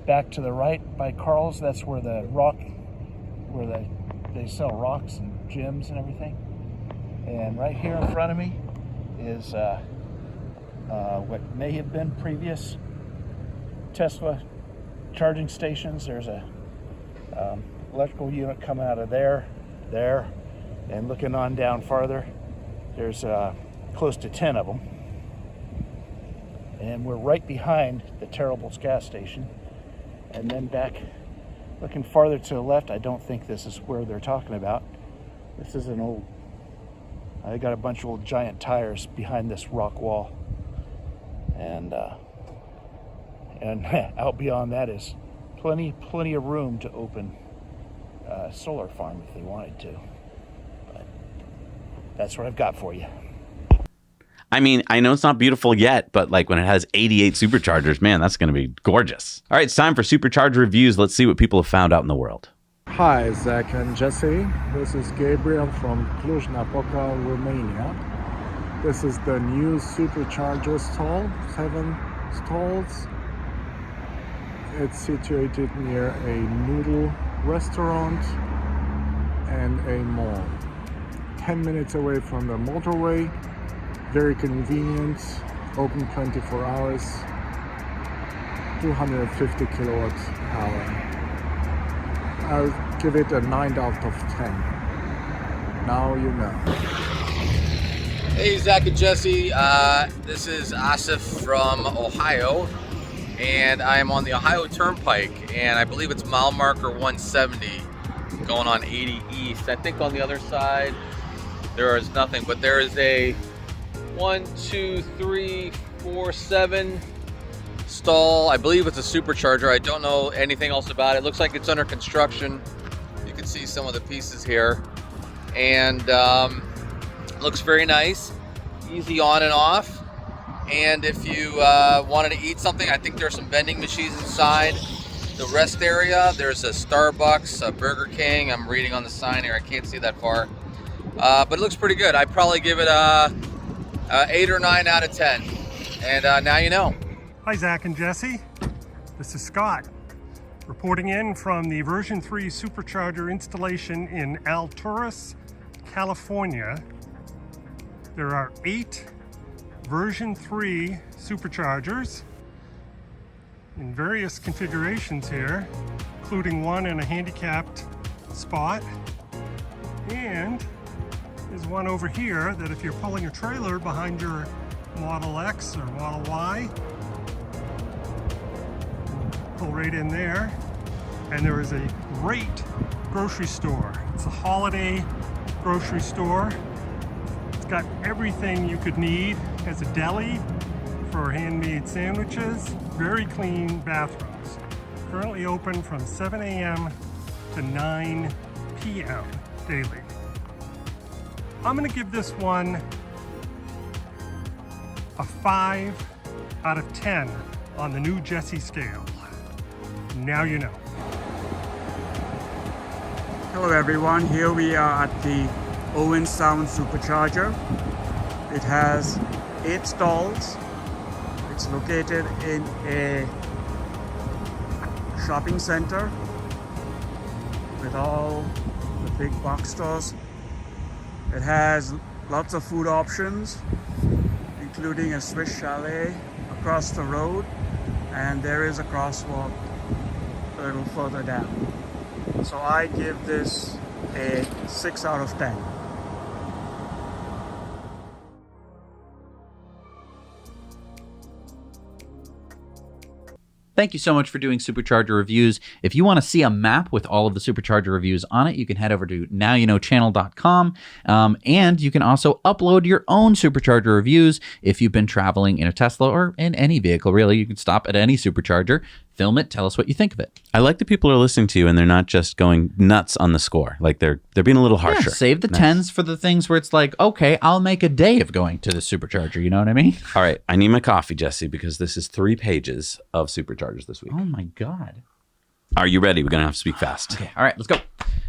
back to the right by Carl's, that's where they sell rocks and gyms and everything. And right here in front of me is what may have been previous Tesla charging stations. There's a electrical unit coming out of there, and looking on down farther, there's close to 10 of them. And we're right behind the Terrible's gas station. And then back, looking farther to the left, I don't think this is where they're talking about. This is an old, I got a bunch of old giant tires behind this rock wall. And out beyond that is plenty of room to open a solar farm if they wanted to. But that's what I've got for you. I mean, I know it's not beautiful yet, but like when it has 88 superchargers, man, that's going to be gorgeous. All right, it's time for supercharger reviews. Let's see what people have found out in the world. Hi, Zach and Jesse. This is Gabriel from Cluj-Napoca, Romania. This is the new supercharger stall, 7 stalls. It's situated near a noodle restaurant and a mall. 10 minutes away from the motorway. Very convenient, open 24 hours, 250 kilowatt hour. I'll give it a 9 out of 10. Now you know. Hey, Zach and Jesse. This is Asif from Ohio, and I am on the Ohio Turnpike, and I believe it's mile marker 170 going on 80 East. I think on the other side there is nothing, but there is a 1, 2, 3, 4, 7 stall. I believe it's a supercharger. I don't know anything else about it. Looks like it's under construction. You can see some of the pieces here, and looks very nice, easy on and off. And if you wanted to eat something, I think there's some vending machines inside the rest area. There's a Starbucks, a Burger King. I'm reading on the sign here. I can't see that far, but it looks pretty good. I'd probably give it a 8 or 9 out of 10. And now you know. Hi, Zach and Jesse. This is Scott, reporting in from the version 3 supercharger installation in Alturas, California. There are 8 version 3 superchargers in various configurations here, including one in a handicapped spot. And there's one over here that if you're pulling a trailer behind your Model X or Model Y, pull right in there. And there is a great grocery store. It's a holiday grocery store. It's got everything you could need. It has a deli for handmade sandwiches, very clean bathrooms. Currently open from 7 a.m. to 9 p.m. daily. I'm going to give this one a 5 out of 10 on the new Jesse scale. Now you know. Hello everyone, here we are at the Owen Sound Supercharger. It has 8 stalls. It's located in a shopping center with all the big box stores. It has lots of food options, including a Swiss chalet across the road, and there is a crosswalk a little further down. So I give this a 6 out of 10. Thank you so much for doing Supercharger reviews. If you want to see a map with all of the Supercharger reviews on it, you can head over to nowyouknowchannel.com. And you can also upload your own Supercharger reviews if you've been traveling in a Tesla or in any vehicle, really. You can stop at any Supercharger, film it, tell us what you think of it. I like that people are listening to you and they're not just going nuts on the score. Like they're being a little harsher. Yeah, save the tens for the things where it's like, okay, I'll make a day of going to the Supercharger. You know what I mean? All right. I need my coffee, Jesse, because this is 3 pages of Superchargers this week. Oh my God. Are you ready? We're going to have to speak fast. Okay. All right, let's go.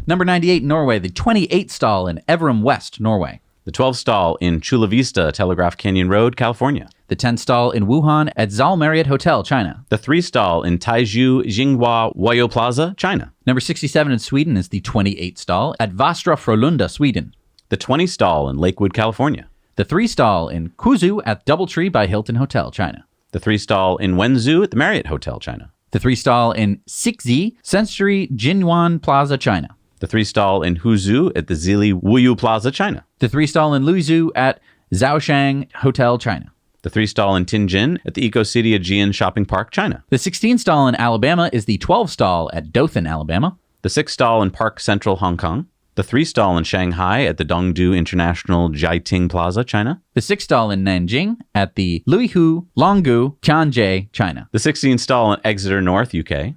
Number 98 in Norway, the 28 stall in Everham West, Norway. The 12 stall in Chula Vista, Telegraph Canyon Road, California. The 10 stall in Wuhan at Zal Marriott Hotel, China. The 3 stall in Taizhou Jinghua Wayo Plaza, China. Number 67 in Sweden is the 28 stall at Vastra Frölunda, Sweden. The 20 stall in Lakewood, California. The 3 stall in Kuzu at Doubletree by Hilton Hotel, China. The 3 stall in Wenzhou at the Marriott Hotel, China. The 3 stall in Sixi Sensory Jinyuan Plaza, China. The 3 stall in Huzhou at the Zili Wuyu Plaza, China. The 3 stall in Luizhou at Zhaoshang Hotel, China. The 3 stall in Tianjin at the Eco City Aegean Shopping Park, China. The 16 stall in Alabama is the 12 stall at Dothan, Alabama. The 6 stall in Park Central, Hong Kong. The 3 stall in Shanghai at the Dongdu International Jiating Plaza, China. The 6 stall in Nanjing at the Luihu Longgu Tianjie, China. The 16 stall in Exeter North, UK.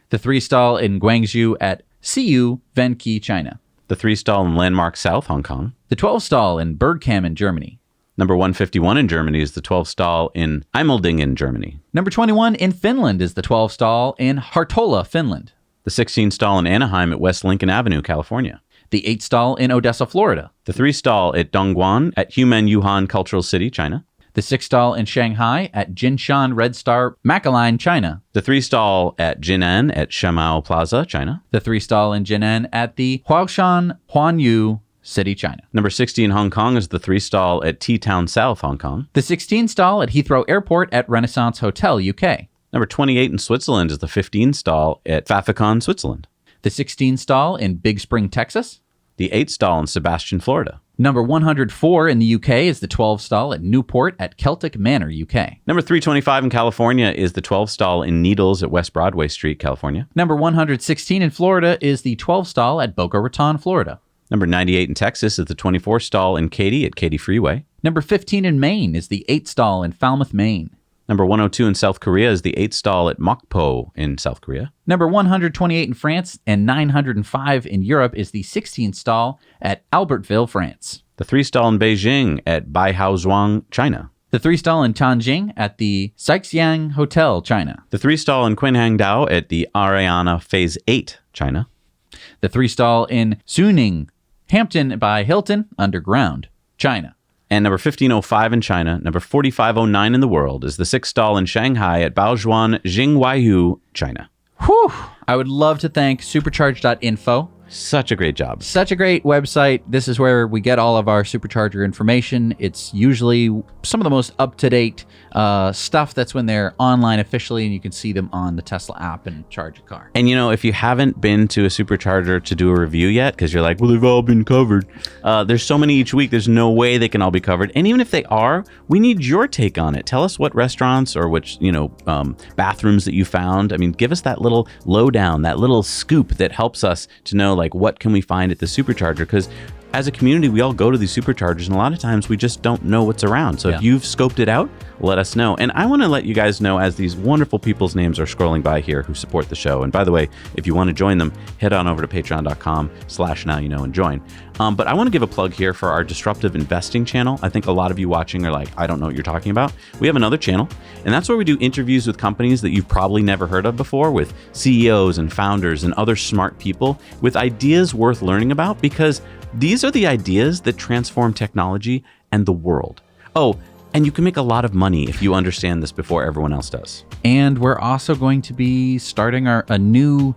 The 3 stall in Guangzhou at Siyu Venki, China. The 3 stall in Landmark South, Hong Kong. The 12 stall in Bergkamen, Germany. Number 151 in Germany is the 12 stall in Eimeldingen, Germany. Number 21 in Finland is the 12 stall in Hartola, Finland. The 16 stall in Anaheim at West Lincoln Avenue, California. The 8 stall in Odessa, Florida. The 3 stall at Dongguan at Human Yuhan Cultural City, China. The 6 stall in Shanghai at Jinshan Red Star Macaline, China. The 3 stall at Jinan at Shamao Plaza, China. The 3 stall in Jinan at the Huaoshan Huanyu City, China. Number 60 in Hong Kong is the 3 stall at T-Town South, Hong Kong. The 16 stall at Heathrow Airport at Renaissance Hotel, UK. Number 28 in Switzerland is the 15 stall at Pfaffikon, Switzerland. The 16 stall in Big Spring, Texas. The 8 stall in Sebastian, Florida. Number 104 in the UK is the 12 stall at Newport at Celtic Manor, UK. Number 325 in California is the 12 stall in Needles at West Broadway Street, California. Number 116 in Florida is the 12 stall at Boca Raton, Florida. Number 98 in Texas is the 24 stall in Katy at Katy Freeway. Number 15 in Maine is the 8 stall in Falmouth, Maine. Number 102 in South Korea is the 8 stall at Mokpo in South Korea. Number 128 in France and 905 in Europe is the 16 stall at Albertville, France. The 3 stall in Beijing at Baihaozhuang, China. The 3 stall in Tianjin at the Saixiang Hotel, China. The 3 stall in Quinhangdao at the Ariana Phase 8, China. The 3 stall in Suning, Hampton by Hilton, Underground, China. And number 1505 in China, number 4509 in the world is the 6 stall in Shanghai at Baojuan Jingwaihu, China. Whew! I would love to thank supercharge.info. Such a great job. Such a great website. This is where we get all of our Supercharger information. It's usually some of the most up-to-date stuff that's when they're online officially, and you can see them on the Tesla app and charge a car. And, you know, if you haven't been to a Supercharger to do a review yet, because you're like, well, they've all been covered. There's so many each week. There's no way they can all be covered. And even if they are, we need your take on it. Tell us what restaurants or which, bathrooms that you found. I mean, give us that little lowdown, that little scoop that helps us to know, like, what can we find at the Supercharger? Because as a community, we all go to these Superchargers, and a lot of times we just don't know what's around. So if you've scoped it out, let us know. And I want to let you guys know, as these wonderful people's names are scrolling by here who support the show. And by the way, if you want to join them, head on over to patreon.com/nowyouknow and join. But I want to give a plug here for our disruptive investing channel. I think a lot of you watching are like, I don't know what you're talking about. We have another channel, and that's where we do interviews with companies that you've probably never heard of before, with CEOs and founders and other smart people with ideas worth learning about, because these are the ideas that transform technology and the world. Oh, and you can make a lot of money if you understand this before everyone else does. And we're also going to be starting a new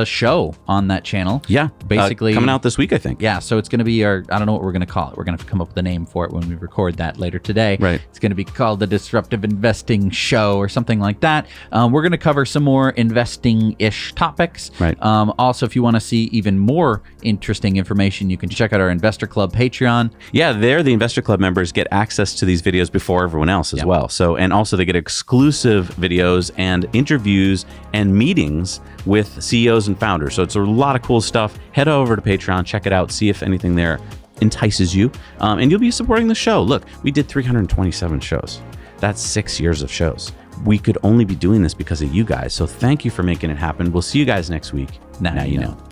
show on that channel. Yeah. Basically coming out this week, I think. Yeah. So it's going to be I don't know what we're going to call it. We're going to have to come up with a name for it when we record that later today. Right. It's going to be called the Disruptive Investing Show or something like that. We're going to cover some more investing-ish topics. Right. Also, if you want to see even more interesting information, you can check out our Investor Club Patreon. Yeah, there the Investor Club members get access to these videos before everyone else as well. So, and also they get exclusive videos and interviews and meetings with CEOs and founders. So it's a lot of cool stuff. Head over to Patreon, check it out, see if anything there entices you, and you'll be supporting the show. Look, we did 327 shows. That's 6 years of shows. we could only be doing this because of you guys. So thank you for making it happen. We'll see you guys next week. Now you know.